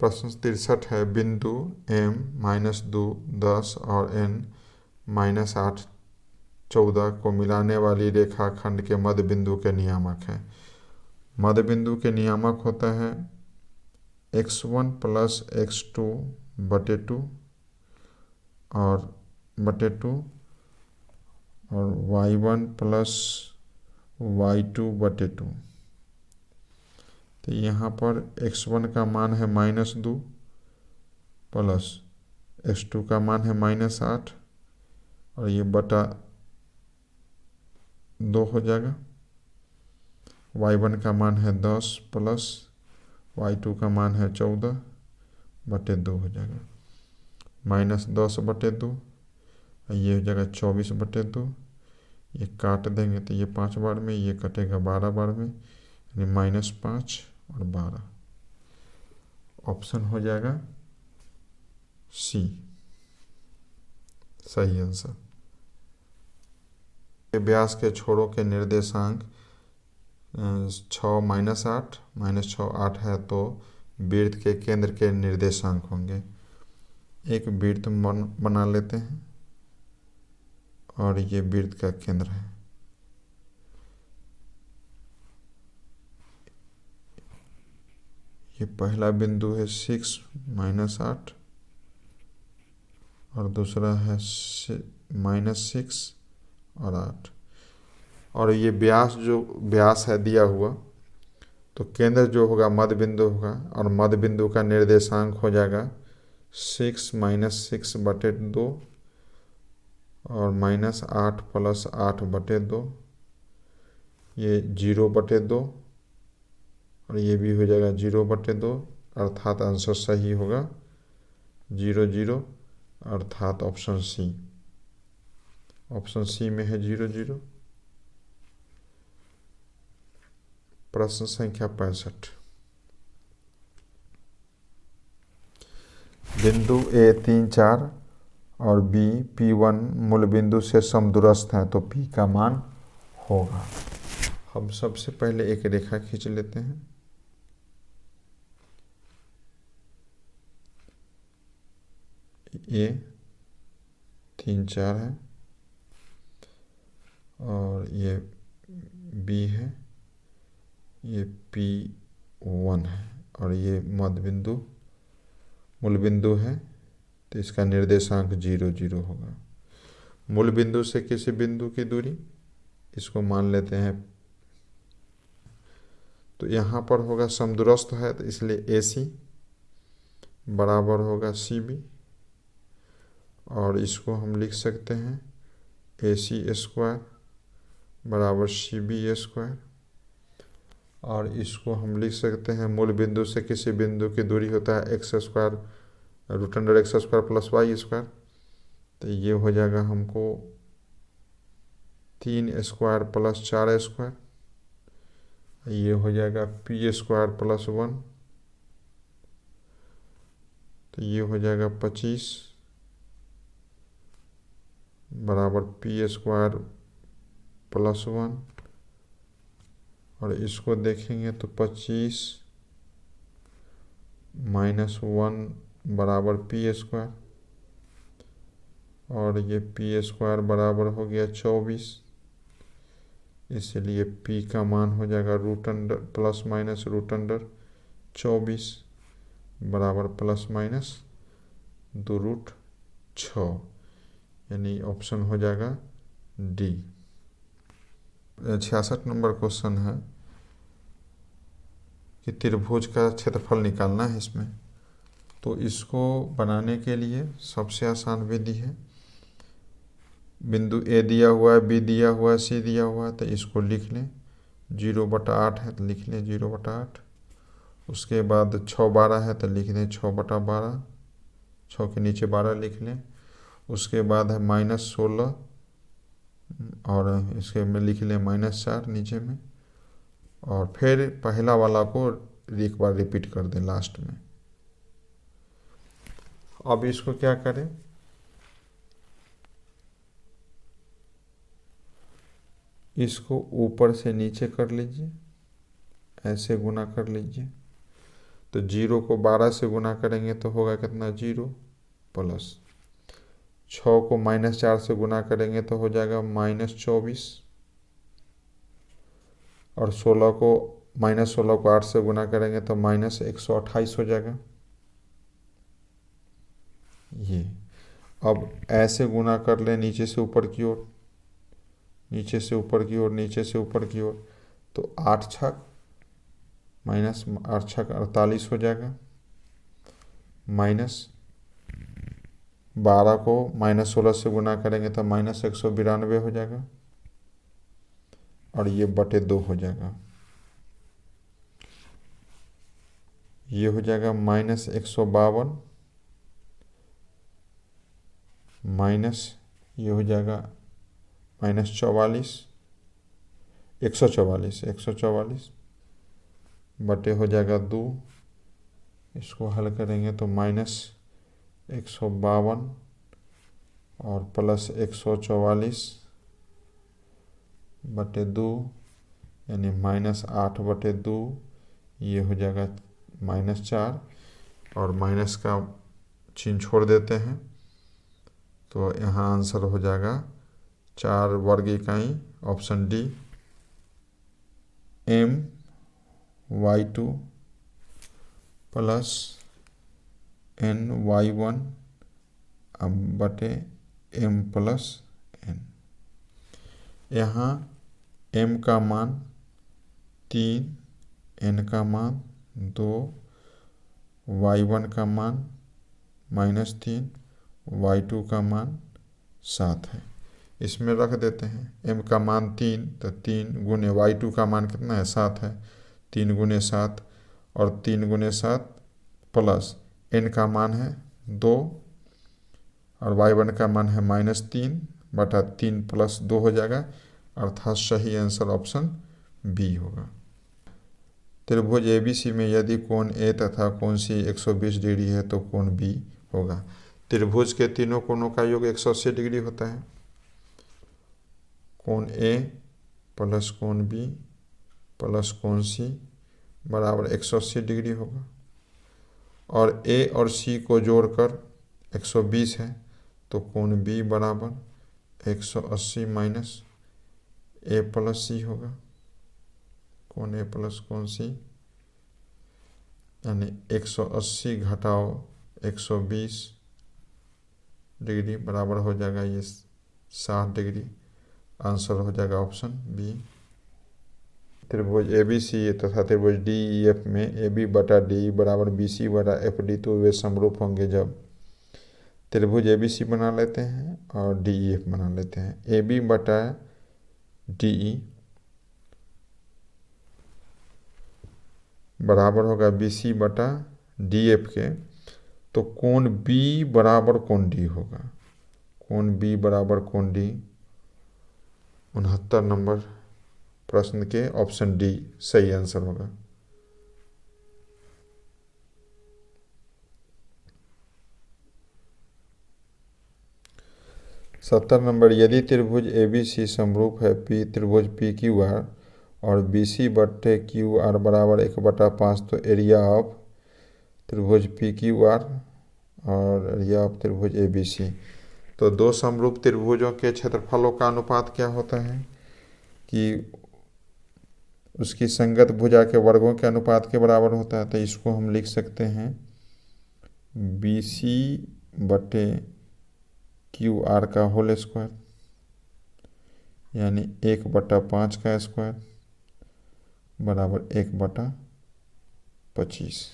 A: प्रश्न 63 है बिंदु m -2, 10 और n -8, 14 को मिलाने वाली रेखा खंड के मध्य बिंदु के नियामक है। मध्य बिंदु के नियामक होता है x1 + x2 बटे 2 और y1 + y2 बटे 2। तो यहाँ पर x1 का मान है -2 प्लस x2 का मान है -8 और ये बटा 2 हो जाएगा। y1 का मान है 10 प्लस y2 का मान है 14 बटे 2 हो जाएगा, -10 बटे 2, ये हो जाएगा 24 बटे 2। ये काट देंगे तो ये 5 बार में, ये कटेगा 12 बार में, यानी -5 और 12। ऑप्शन हो जाएगा सी। सही आंसर। व्यास के छोरों के निर्देशांक 6 -8 -6 8 है, तो वृत्त के केंद्र के निर्देशांक होंगे। एक वृत्त बना लेते हैं और ये वृत्त का केंद्र है। ये पहला बिंदु है 6 -8 और दूसरा है -6 और 8। और ये व्यास है दिया हुआ, तो केंद्र जो होगा मध्य बिंदु होगा और मध्य बिंदु का निर्देशांक हो जाएगा 6 - 6/2 और -8 + 8/2, ये 0/2 और ये भी हो जाएगा 0/2, अर्थात आंसर सही होगा 0 0, अर्थात ऑप्शन सी। ऑप्शन सी में है 0 0। प्रश्न संख्या 65। बिंदु ए 3 4 और बी P1 मूल बिंदु से समदूरस्थ है, तो P का मान होगा। हम सबसे पहले एक रेखा खींच लेते हैं। ए 3 4 है और ये बी है, ये P1 है और ये मध्य बिंदु मूल बिंदु है, तो इसका निर्देशांक 0 0 होगा। मूल बिंदु से किसी बिंदु की दूरी, इसको मान लेते हैं, तो यहाँ पर होगा समदूरस्थ है, तो इसलिए AC बराबर होगा CB और इसको हम लिख सकते हैं AC² बराबर CB² और इसको हम लिख सकते हैं मूल बिंदु से किसी बिंदु की दूरी होता है x² √x² + y², तो ये हो जाएगा हमको 3² + 4², ये हो जाएगा P² + 1, तो ये हो जाएगा 25 बराबर P² + 1 और इसको देखेंगे तो 25 - 1 बराबर P² और ये P² बराबर हो गया 24, इसलिए P का मान हो जाएगा ±√24 बराबर ±2√6, यानी ऑप्शन हो जाएगा डी। 66 नंबर क्वेश्चन है कि त्रिभुज का क्षेत्रफल निकालना है इसमें। तो इसको बनाने के लिए सबसे आसान विधि है, बिंदु ए दिया हुआ है, बी दिया हुआ है, सी दिया हुआ है, तो इसको लिख लें 0/8 है तो लिख लें 0/8। उसके बाद 6 12 है तो लिख दें 6/12, 6 के नीचे 12 लिख लें। उसके बाद है -16 और इसके में लिख लें -4 नीचे में, और फिर पहला वाला को एक बार रिपीट कर दें लास्ट में। अब इसको क्या करें, इसको ऊपर से नीचे कर लीजिए, ऐसे गुना कर लीजिए, तो 0 को 12 से गुना करेंगे तो होगा कितना 0 प्लस 6 को -4 से गुना करेंगे तो हो जाएगा -24 और 16 को 8 से गुना करेंगे तो -128 हो जाएगा। ये अब ऐसे गुना कर लें नीचे से ऊपर की ओर, नीचे से ऊपर की ओर, नीचे से ऊपर की ओर, तो 8 छक -8 छक 48 हो जाएगा, -12 को -16 से गुना करेंगे तो -192 हो जाएगा और ये /2 हो जाएगा। ये हो जाएगा -152 माइनस ये हो जाएगा -44 144 बटे हो जाएगा 2। इसको हल करेंगे तो -152 और प्लस 144/2 यानी -8/2, ये हो जाएगा -4 और माइनस का चिन्ह छोड़ देते हैं तो यहाँ आंसर हो जाएगा 4 वर्ग इकाई, option D My2 plus Ny1 बटे m प्लस n। यहाँ m का मान 3, n का मान 2, y1 का मान -3, y2 का मान 7 है। इसमें रख देते हैं m का मान 3, तो 3 गुने y2 का मान कितना है 7 है, 3 गुने 7 और 3 गुने 7 प्लस n का मान है 2 और y1 का मान है -3/3 प्लस 2 हो जाएगा, अर्थात सही आंसर ऑप्शन बी होगा। त्रिभुज ABC में यदि कोण A तथा कोण C 120 डिग्री है तो कोण B होगा। त्रिभुज के तीनों कोणों का योग 180 डिग्री होता है। कोण A प्लस कोण B प्लस कोण C बराबर 180 डिग्री होगा और A और C को जोड़कर 120 है तो कोण B बराबर 180 माइनस A प्लस C होगा। कोण A प्लस कोण C यानी 180 घटाओ 120 डिग्री बराबर हो जाएगा ये 60 डिग्री। आंसर हो जाएगा ऑप्शन बी। त्रिभुज ABC तथा त्रिभुज DEF में AB/DE बराबर BC बटा FD तो वे समरूप होंगे जब त्रिभुज ABC बना लेते हैं और DEF बना लेते हैं। AB/DE बराबर होगा BC/DF के, तो कोण B बराबर कोण D होगा। कोण B बराबर कोण D 69 नंबर प्रश्न के ऑप्शन डी सही आंसर होगा। सत्तर नंबर यदि त्रिभुज ABC समरूप है P त्रिभुज PQR और BC/QR बराबर 1/5 तो एरिया ऑफ त्रिभुज PQR और एरिया ऑफ त्रिभुज ABC। तो दो समरूप त्रिभुजों के क्षेत्रफलों का अनुपात क्या होता है कि उसकी संगत भुजा के वर्गों के अनुपात के बराबर होता है। तो इसको हम लिख सकते हैं BC/QR का होल स्क्वायर यानी 1/5 का स्क्वायर बराबर 1/25।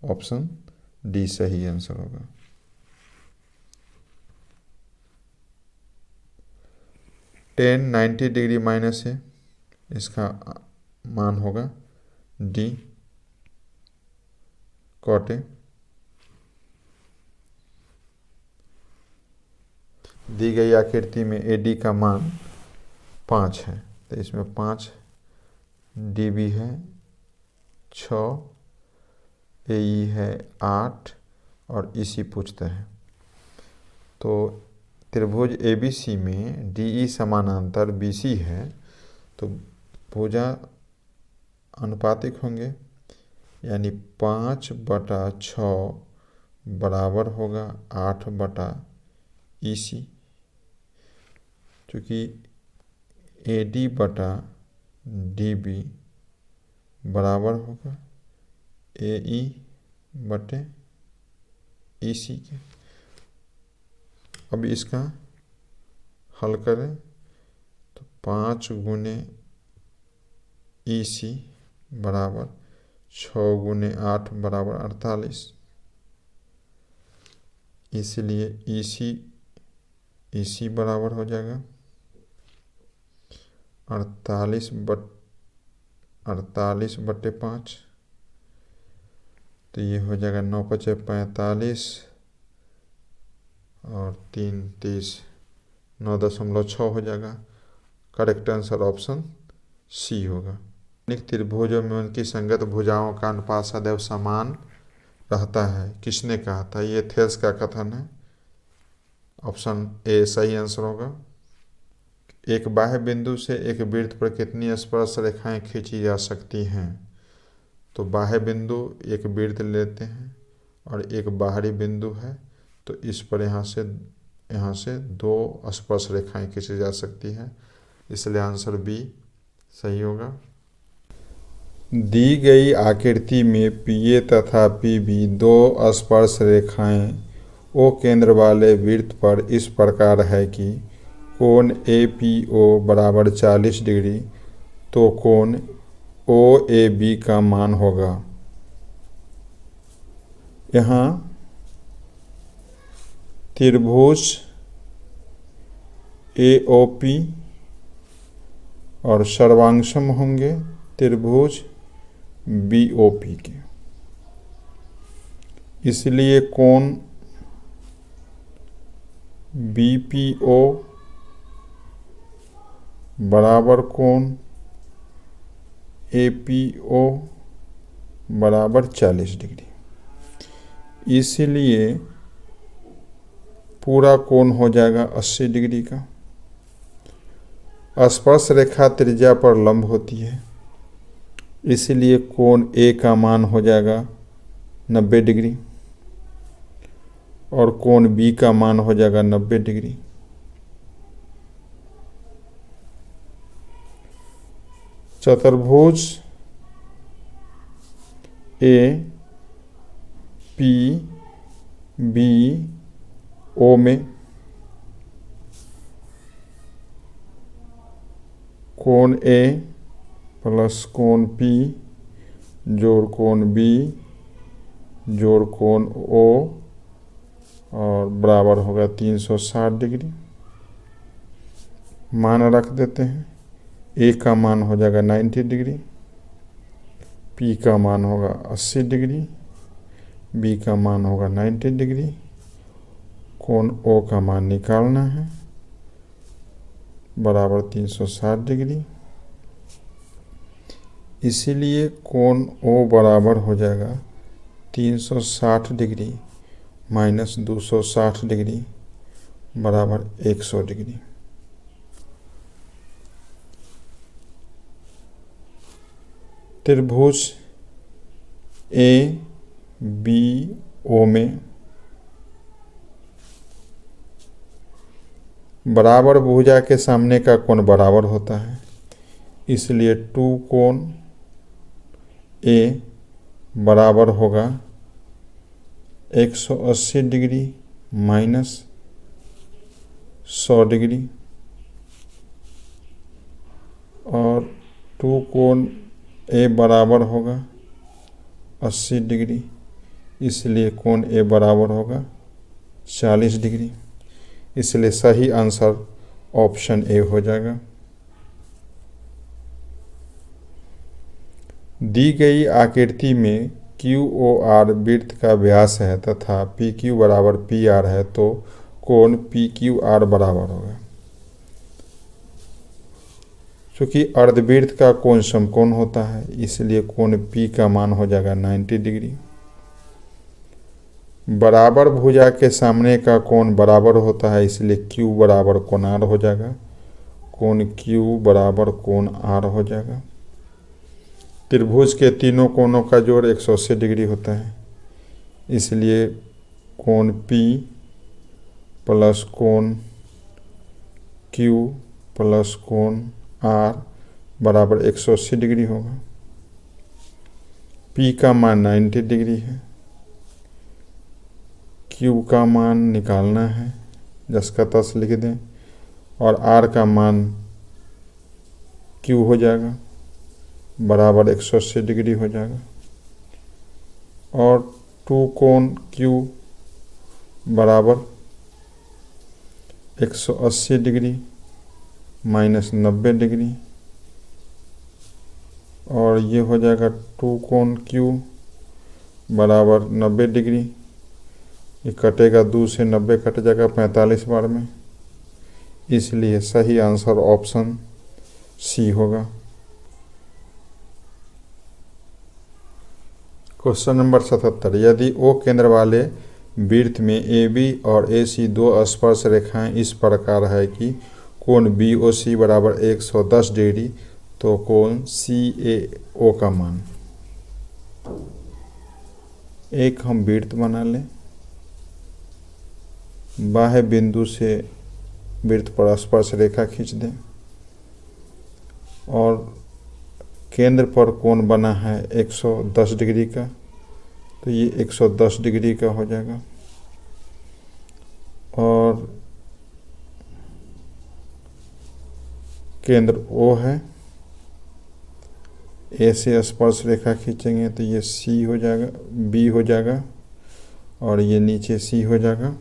A: ऑप्शन डी सही आंसर होगा। tan 90 डिग्री माइनस है, इसका मान होगा डी cot A। दी गई आकृति में AD का मान 5 है तो इसमें 5 DB है 6, AE है 8 और EC पूछता है। तो त्रिभुज ABC में DE समानांतर BC है तो भुजा अनुपातिक होंगे यानी 5/6 बराबर होगा 8/EC, चूँकि AD/DB बराबर होगा AE/EC के। अब इसका हल करें तो 5 गुने EC बराबर 6 गुने 8 बराबर 48, इसलिए EC बराबर हो जाएगा 48/5 तो ये हो जाएगा 9×5 = 45 और 3 × 30 9.6 हो जाएगा। करेक्ट आंसर ऑप्शन सी होगा। त्रिभुजों में उनकी संगत भुजाओं का अनुपात सदैव समान रहता है, किसने कहा था? ये थेल्स का कथन है। ऑप्शन ए सही आंसर होगा। एक बाह्य बिंदु से एक वृत्त पर कितनी स्पर्श रेखाएं खींची जा सकती हैं? तो बाह्य बिंदु एक वृत्त लेते हैं और एक बाहरी बिंदु है, तो इस पर यहाँ से 2 स्पर्श रेखाएं खींची जा सकती है, इसलिए आंसर बी सही होगा। दी गई आकृति में पीए तथा पीबी 2 स्पर्श रेखाएं ओ केंद्र वाले वृत्त पर इस प्रकार है कि कोण APO बराबर 40 डिग्री, तो कोण OAB का मान होगा। यहाँ त्रिभुज AOP और सर्वांगसम होंगे त्रिभुज BOP के, इसलिए कोण BPO बराबर कोण APO बराबर 40 डिग्री, इसलिए पूरा कोण हो जाएगा 80 डिग्री का। स्पर्श रेखा त्रिज्या पर लंब होती है, इसलिए कोण A का मान हो जाएगा 90 डिग्री और कोण B का मान हो जाएगा 90 डिग्री। चतुर्भुज APBO में कोण A प्लस कोण P जोड़ कोण B जोड़ कोण O और बराबर होगा 360 डिग्री। मान रख देते हैं। A का मान हो जाएगा 90 डिग्री, P का मान होगा 80 डिग्री, B का मान होगा 90 डिग्री। कोण O का मान निकालना है, बराबर 360 डिग्री, इसीलिए कोण O बराबर हो जाएगा 360 डिग्री माइनस 260 डिग्री बराबर 100 डिग्री। त्रिभुज ABO में बराबर भुजा के सामने का कोण बराबर होता है, इसलिए 2 कोण A बराबर होगा 180 डिग्री माइनस 100 डिग्री और 2 कोण A बराबर होगा 80 डिग्री, इसलिए कोण A बराबर होगा 40 डिग्री, इसलिए सही आंसर ऑप्शन ए हो जाएगा। दी गई आकृति में QOR वृत्त का व्यास है तथा PQ बराबर PR है, तो कोण PQR बराबर होगा। चूँकि अर्धवृत्त का कोण समकोण होता है, इसलिए कोण P का मान हो जाएगा 90 डिग्री। बराबर भुजा के सामने का कोण बराबर होता है, इसलिए Q बराबर कोण R हो जाएगा। कोण Q बराबर कोण R हो जाएगा। त्रिभुज के तीनों कोणों का जोड़ 180 डिग्री होता है, इसलिए कोण P प्लस कोण Q प्लस कोण R बराबर 180 डिग्री होगा। P का मान 90 डिग्री है, Q का मान निकालना है, 10 का 10 लिख दें, और R का मान Q हो जाएगा, बराबर 180 डिग्री हो जाएगा। और 2 कोण Q बराबर 180 डिग्री माइनस 90 डिग्री, और ये हो जाएगा 2 कोण Q बराबर 90 डिग्री। ये कटेगा 2 से 90 कट जाएगा 45 बार में, इसलिए सही आंसर ऑप्शन सी होगा। क्वेश्चन नंबर 77, यदि O केंद्र वाले वृत्त में AB और AC दो स्पर्श रेखाएं इस प्रकार है कि कोण BOC बराबर 110 डिग्री, तो कोण CAO का मान। एक हम वृत्त बना लें, बाह्य बिंदु से वृत्त पर स्पर्श रेखा खींच दें और केंद्र पर कोण बना है 110 डिग्री का, तो ये 110 डिग्री का हो जाएगा। और केंद्र O है, A से स्पर्श रेखा खींचेंगे तो ये C हो जाएगा, B हो जाएगा और ये नीचे C हो जाएगा।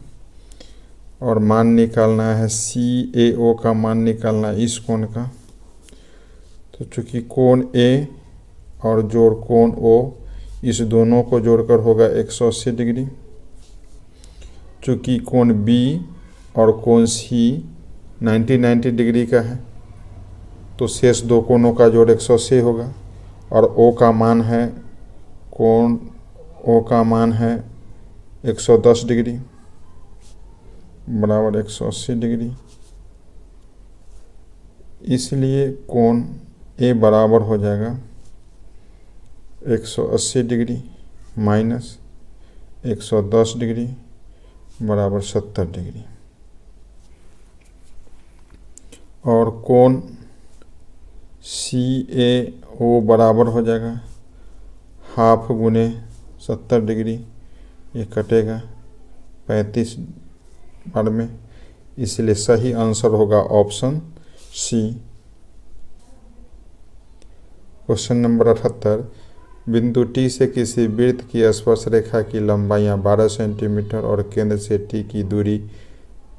A: और मान निकालना है CAO का मान निकालना है इस कोण का। तो चूँकि कोण A और जोड़ कोण O इस दोनों को जोड़कर होगा 180 डिग्री। चूँकि कोण B और कोण C 90 डिग्री का है, तो शेष दो कोणों का जोड़ 180 होगा। और O का मान है, कोण O का मान है 110 डिग्री बराबर 180 डिग्री। इसलिए कोण A बराबर हो जाएगा 180 डिग्री माइनस 110 डिग्री बराबर 70 डिग्री। और कोण CAO बराबर हो जाएगा हाफ गुने 70 डिग्री, ये कटेगा 35 बार में, इसलिए सही आंसर होगा ऑप्शन C। क्वेश्चन नंबर 78, बिंदु T से किसी वृत्त की स्पर्श रेखा की लंबाइयाँ 12 सेंटीमीटर और केंद्र से T की दूरी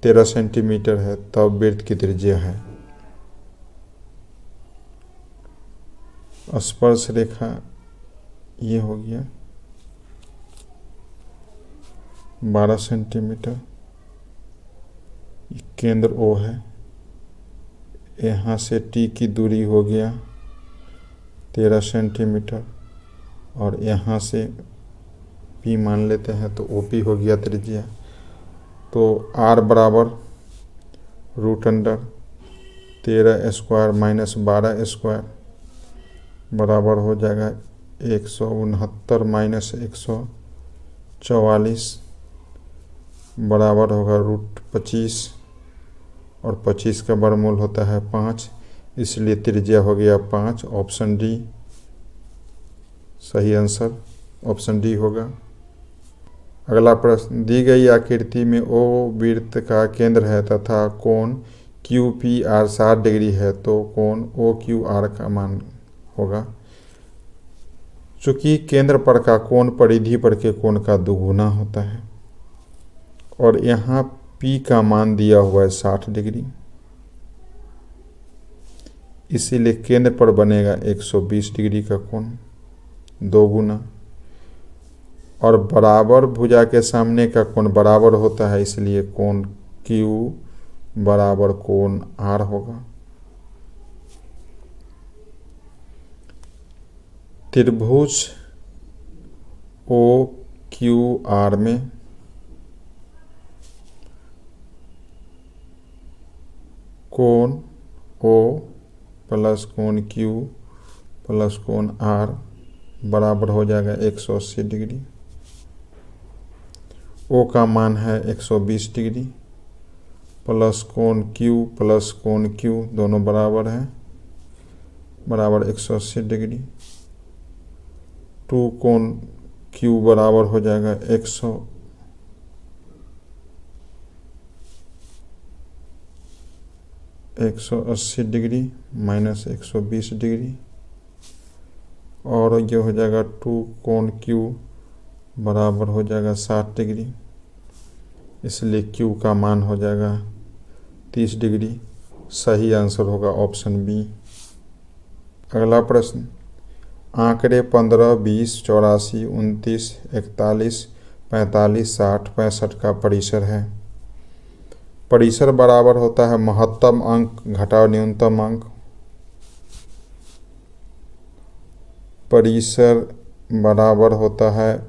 A: 13 सेंटीमीटर है, तब वृत्त की त्रिज्या है। स्पर्श रेखा ये हो गया 12 सेंटीमीटर, केंद्र O है, यहाँ से T की दूरी हो गया 13 सेंटीमीटर और यहाँ से P मान लेते हैं तो OP हो गया त्रिज्या। तो R बराबर √13² माइनस 12² बराबर हो जाएगा 169 माइनस 144 बराबर होगा √25 और 25 का वर्गमूल होता है 5, इसलिए त्रिज्या हो गया 5। ऑप्शन डी सही आंसर ऑप्शन डी होगा। अगला प्रश्न, दी गई आकृति में O वृत्त का केंद्र है तथा कोण QPR 60 डिग्री है, तो कोण OQR का मान होगा। चूँकि केंद्र पर का कोण परिधि पर के कोण का दुगुना होता है और यहाँ P का मान दिया हुआ है 60 डिग्री, इसीलिए केंद्र पर बनेगा 120 डिग्री का कोण दोगुना। और बराबर भुजा के सामने का कोण बराबर होता है, इसलिए कोण Q बराबर कोण R होगा। त्रिभुज OQR में कोण O प्लस कोण Q प्लस कोण R बराबर हो जाएगा 180 डिग्री। O का मान है 120 डिग्री प्लस कोण Q प्लस कोण Q दोनों बराबर हैं, बराबर 180 डिग्री। 2 कोण Q बराबर हो जाएगा 180 डिग्री माइनस 120 डिग्री और ये हो जाएगा 2 कोण Q बराबर हो जाएगा 60 डिग्री, इसलिए Q का मान हो जाएगा 30 डिग्री। सही आंसर होगा ऑप्शन बी। अगला प्रश्न, आंकड़े 15, 20, 84, 29, 41, 45, 60, 65 का परिसर है। परिसर बराबर होता है महत्तम अंक घटाव न्यूनतम अंक। परिसर बराबर होता है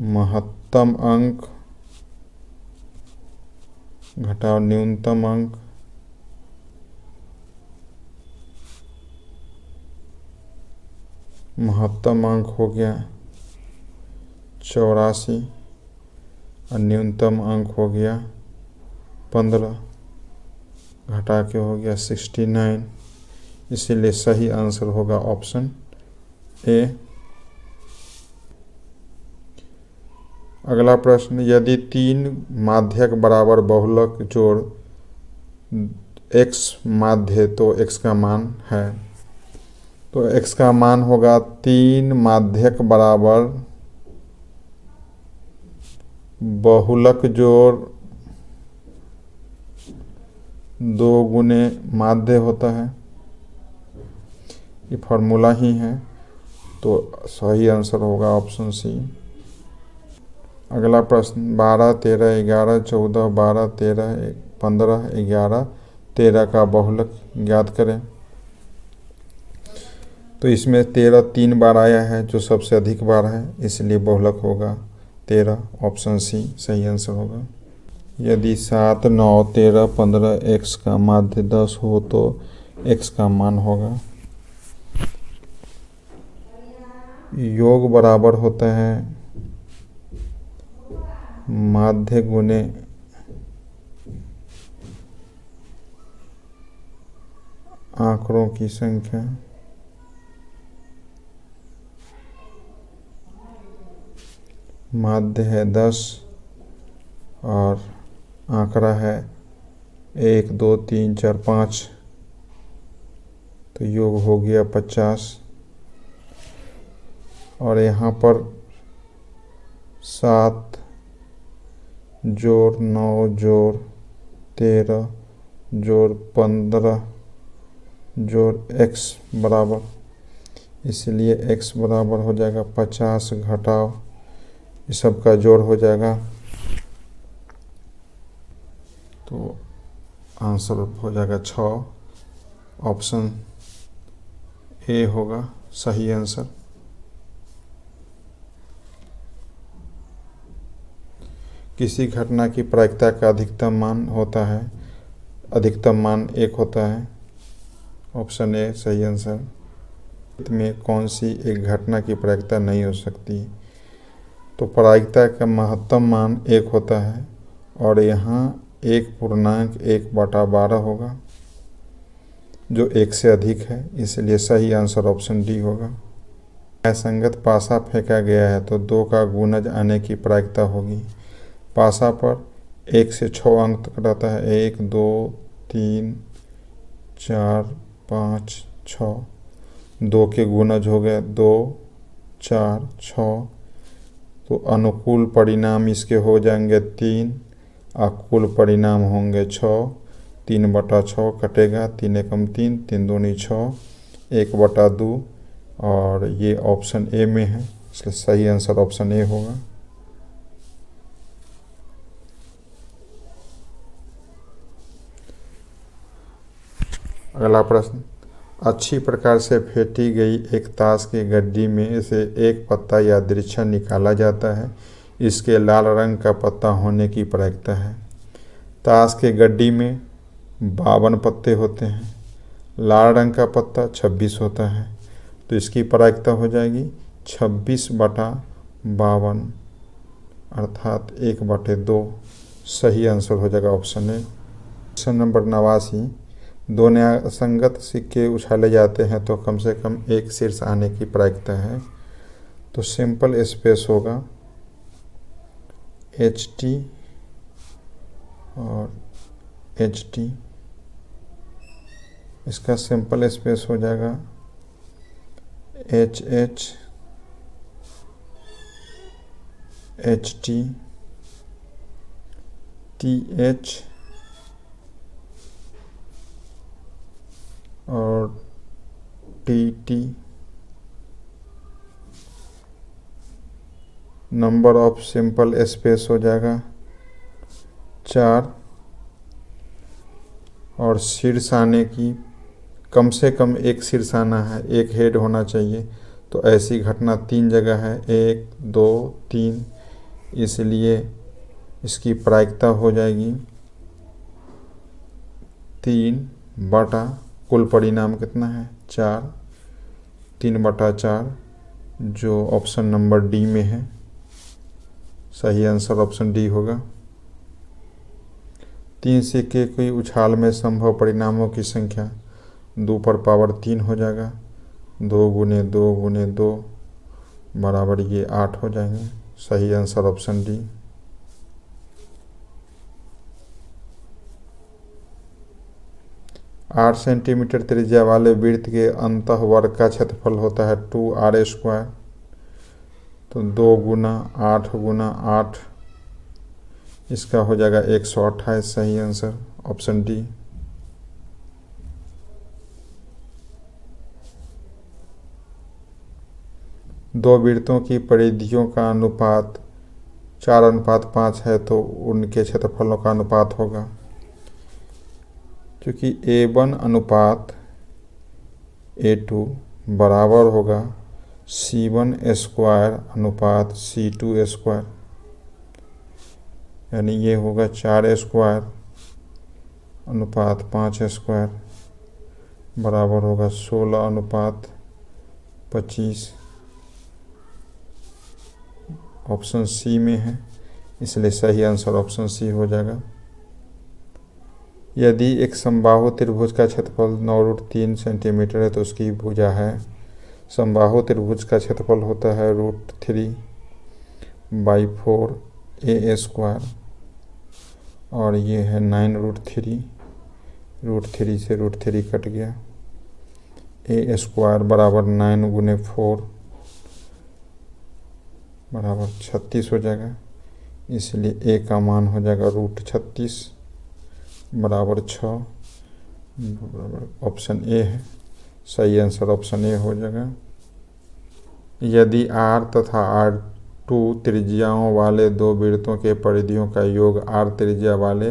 A: महत्तम महत्तम अंक घटाओ न्यूनतम अंक, महत्तम अंक हो गया 84 और न्यूनतम अंक हो गया 15, घटा के हो गया 69। इसीलिए सही आंसर होगा ऑप्शन ए। अगला प्रश्न, यदि 3 माध्यक बराबर बहुलक जोड़ x माध्य तो x का मान है, तो x का मान होगा 3 माध्यक बराबर बहुलक जोड़ 2 गुने माध्य होता है। ये फॉर्मूला ही है, तो सही आंसर होगा ऑप्शन सी। अगला प्रश्न, 12, 13, 11, 14, 12, 13, 15, 11, 13 का बहुलक ज्ञात करें। तो इसमें 13 3 बार आया है, जो सबसे अधिक बार है, इसलिए बहुलक होगा 13। ऑप्शन सी सही आंसर होगा। यदि 7, 9, 13, 15 x का माध्य 10 हो तो x का मान होगा। योग बराबर होता है माध्य गुने आंकड़ों की संख्या। माध्य है 10 और आंकड़ा है 1, 2, 3, 4, 5, तो योग हो गया 50। और यहाँ पर 7 जोड़ 9 जोड़ 13 जोड़ 15 जोड़ x बराबर, इसलिए x बराबर हो जाएगा 50 घटाओ इस सब का जोड़ हो जाएगा, तो आंसर हो जाएगा 6। ऑप्शन ए होगा सही आंसर। किसी घटना की प्रायिकता का अधिकतम मान होता है, अधिकतम मान 1 होता है। ऑप्शन ए सही आंसर। में कौन सी एक घटना की प्रायिकता नहीं हो सकती, तो प्रायिकता का महत्तम मान 1 होता है और यहाँ 1.1/12 होगा, जो 1 से अधिक है, इसलिए सही आंसर ऑप्शन डी होगा। असंगत पासा फेंका गया है तो 2 का गुणज आने की प्रायिकता होगी। पासा पर 1 से 6 अंक तक रहता है, 1, 2, 3, 4, 5, 6, 2 के गुणज हो गए 2, 4, 6, तो अनुकूल परिणाम इसके हो जाएंगे 3, कुल परिणाम होंगे 6। 3/6 कटेगा, 3 एकम 3, 3 दूनी 6, 1/2, और ये ऑप्शन ए में है, इसलिए सही आंसर ऑप्शन ए होगा। अगला प्रश्न, अच्छी प्रकार से फेंटी गई एक ताश की गड्डी में से एक पत्ता या दृश्य निकाला जाता है, इसके लाल रंग का पत्ता होने की प्रायिकता है। ताश के गड्डी में 52 पत्ते होते हैं, लाल रंग का पत्ता 26 होता है, तो इसकी प्रायिकता हो जाएगी 26/52 अर्थात 1/2। सही आंसर हो जाएगा ऑप्शन ए। क्वेश्चन नंबर 89, 2 न्यायसंगत सिक्के उछाले जाते हैं तो कम से कम एक शीर्ष आने की प्रायिकता है, तो सिंपल स्पेस होगा HT और HT। इसका सिंपल स्पेस हो जाएगा HH HT TH और TT। Number of simple space हो जाएगा 4 और शीर्ष आने की कम से कम एक शीर्ष आना है, एक हेड होना चाहिए, तो ऐसी घटना 3 जगह है, 1, 2, 3, इसलिए इसकी प्रायिकता हो जाएगी 3 बटा कुल परिणाम कितना है 4, 3/4 जो ऑप्शन नंबर डी में है। सही आंसर ऑप्शन डी होगा। 3 सिक्के की उछाल में संभव परिणामों की संख्या 2 पर पावर 3 हो जाएगा। 2 गुने 2 गुने 2 बराबर ये 8 हो जाएंगे। सही आंसर ऑप्शन डी। 8 सेंटीमीटर त्रिज्या वाले वृत्त के अंतःवर्ग का क्षेत्रफल होता है 2r²। तो 2 गुना 8 गुना 8 इसका हो जाएगा 128। सही आंसर ऑप्शन डी। दो वृत्तों की परिधियों का अनुपात 4:5 है तो उनके क्षेत्रफलों का अनुपात होगा, क्योंकि A1 अनुपात A2 बराबर होगा C1² अनुपात C2², यानी ये होगा 4² अनुपात 5² बराबर होगा 16:25। ऑप्शन सी में है, इसलिए सही आंसर ऑप्शन सी हो जाएगा। यदि एक समबाहु त्रिभुज का क्षेत्रफल 9√3 सेंटीमीटर है तो उसकी भुजा है। समबाहु त्रिभुज का क्षेत्रफल होता है √3/4 और ये है 9√3। √3 से √3 कट गया। a² बराबर 9 गुने 4 बराबर 36 हो जाएगा, इसलिए a का मान हो जाएगा √36 बराबर 6 बराबर ऑप्शन ए है। सही आंसर ऑप्शन ए हो जाएगा। यदि r तथा r2 त्रिज्याओं वाले दो वृत्तों के परिधियों का योग r त्रिज्या वाले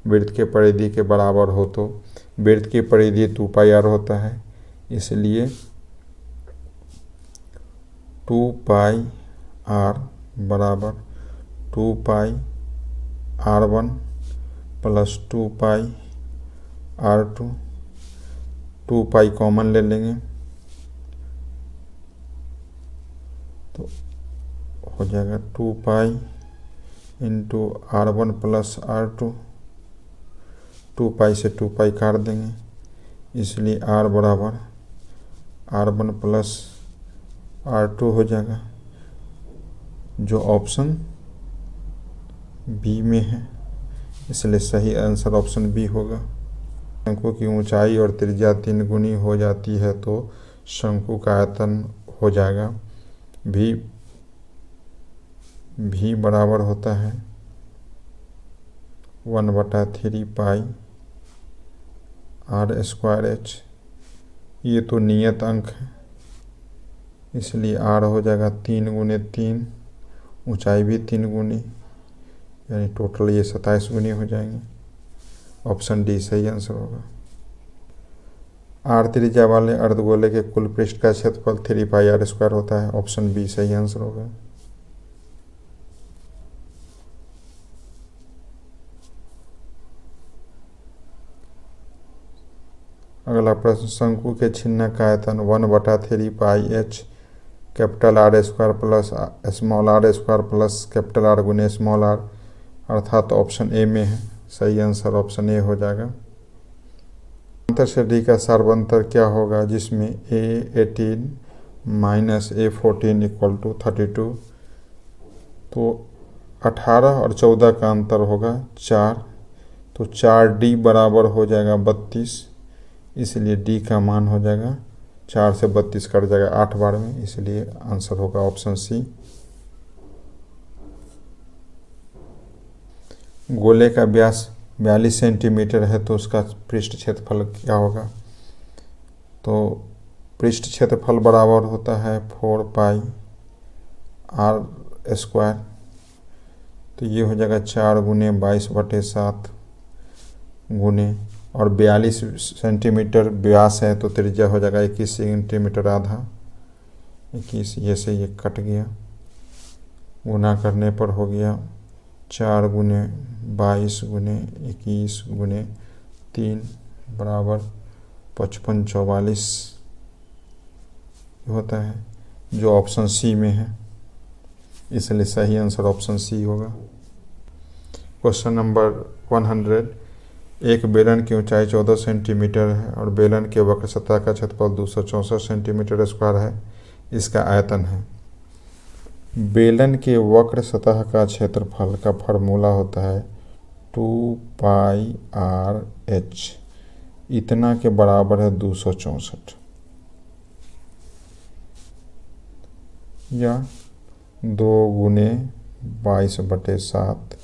A: वृत्त के परिधि के बराबर हो तो वृत्त की परिधि 2πr होता है, इसलिए 2πr बराबर 2πr1 प्लस 2πr2। 2π कॉमन ले लेंगे तो हो जाएगा 2π इंटू r1 प्लस r2। 2π से 2π काट देंगे, इसलिए r बराबर r1 प्लस r2 हो जाएगा, जो ऑप्शन बी में है, इसलिए सही आंसर ऑप्शन बी होगा। शंकु की ऊंचाई और त्रिज्या 3 गुनी हो जाती है तो शंकु का आयतन हो जाएगा भी बराबर होता है 1/3π r²h। ये तो नियत अंक है, इसलिए r हो जाएगा 3 गुने 3, ऊंचाई भी 3 गुनी, यानी टोटल ये 27 गुनी हो जाएंगे। ऑप्शन डी सही आंसर होगा। r त्रिज्या वाले अर्धगोले के कुल पृष्ठ का क्षेत्रफल 3πr² होता है। ऑप्शन बी सही आंसर होगा। अगला प्रश्न, शंकु के छिन्नक का आयतन 1/3πh capital R² plus small r² plus capital R गुने स्मॉल r अर्थात ऑप्शन ए में है। सही आंसर ऑप्शन ए हो जाएगा। अंतर से डी का सार्वंतर क्या होगा, जिसमें A18 minus A14 equal to 32। तो 18 और 14 का अंतर होगा 4, तो 4D बराबर हो जाएगा 32, इसलिए डी का मान हो जाएगा 4 से 32 कट जाएगा 8 बार में, इसलिए आंसर होगा ऑप्शन सी। गोले का व्यास 42 सेंटीमीटर है तो उसका पृष्ठ क्षेत्रफल क्या होगा। तो पृष्ठ क्षेत्रफल बराबर होता है 4πr², तो ये हो जाएगा 4 गुने 22/7 गुने, और 42 सेंटीमीटर व्यास है तो त्रिज्या हो जाएगा 21 सेंटीमीटर आधा। 21 ये से ये कट गया, गुना करने पर हो गया 4 गुने 22 गुने 21 गुने 3 बराबर 55 44 होता है, जो ऑप्शन सी में है, इसलिए सही आंसर ऑप्शन सी होगा। Question number 100। एक बेलन की ऊंचाई 14 सेंटीमीटर है और बेलन के वक्र सतह का क्षेत्रफल 264 सेंटीमीटर स्क्वायर है, इसका आयतन है। बेलन के वक्र सतह का क्षेत्रफल का फॉर्मूला होता है 2πr/h, इतना के बराबर है 264, या 2 गुने 22/7।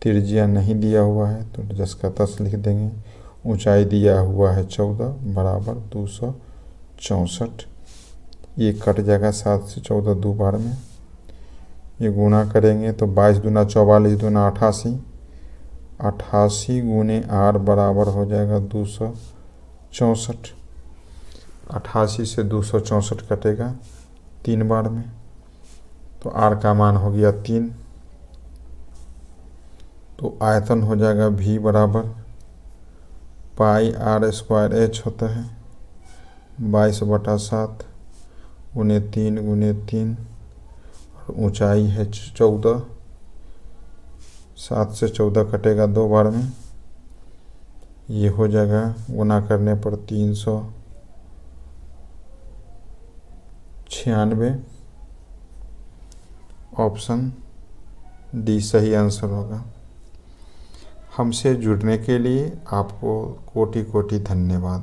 A: त्रिज्या नहीं दिया हुआ है तो 10 का 10 लिख देंगे। ऊंचाई दिया हुआ है 14 बराबर 264। ये कट जाएगा 7 से 14 दो बार में। ये गुना करेंगे तो 22 दूना 44 दूना 88, 88 गुने r बराबर हो जाएगा 264। 88 से 264 कटेगा 3 बार में, तो r का मान हो गया 3। तो आयतन हो जाएगा v बराबर πr² होता है 22/7 गुने 3 गुने 3, और ऊंचाई है 14। 7 से 14 कटेगा 2 बार में, ये हो जाएगा गुना करने पर 396। ऑप्शन डी सही आंसर होगा। हमसे जुड़ने के लिए आपको कोटि कोटि धन्यवाद।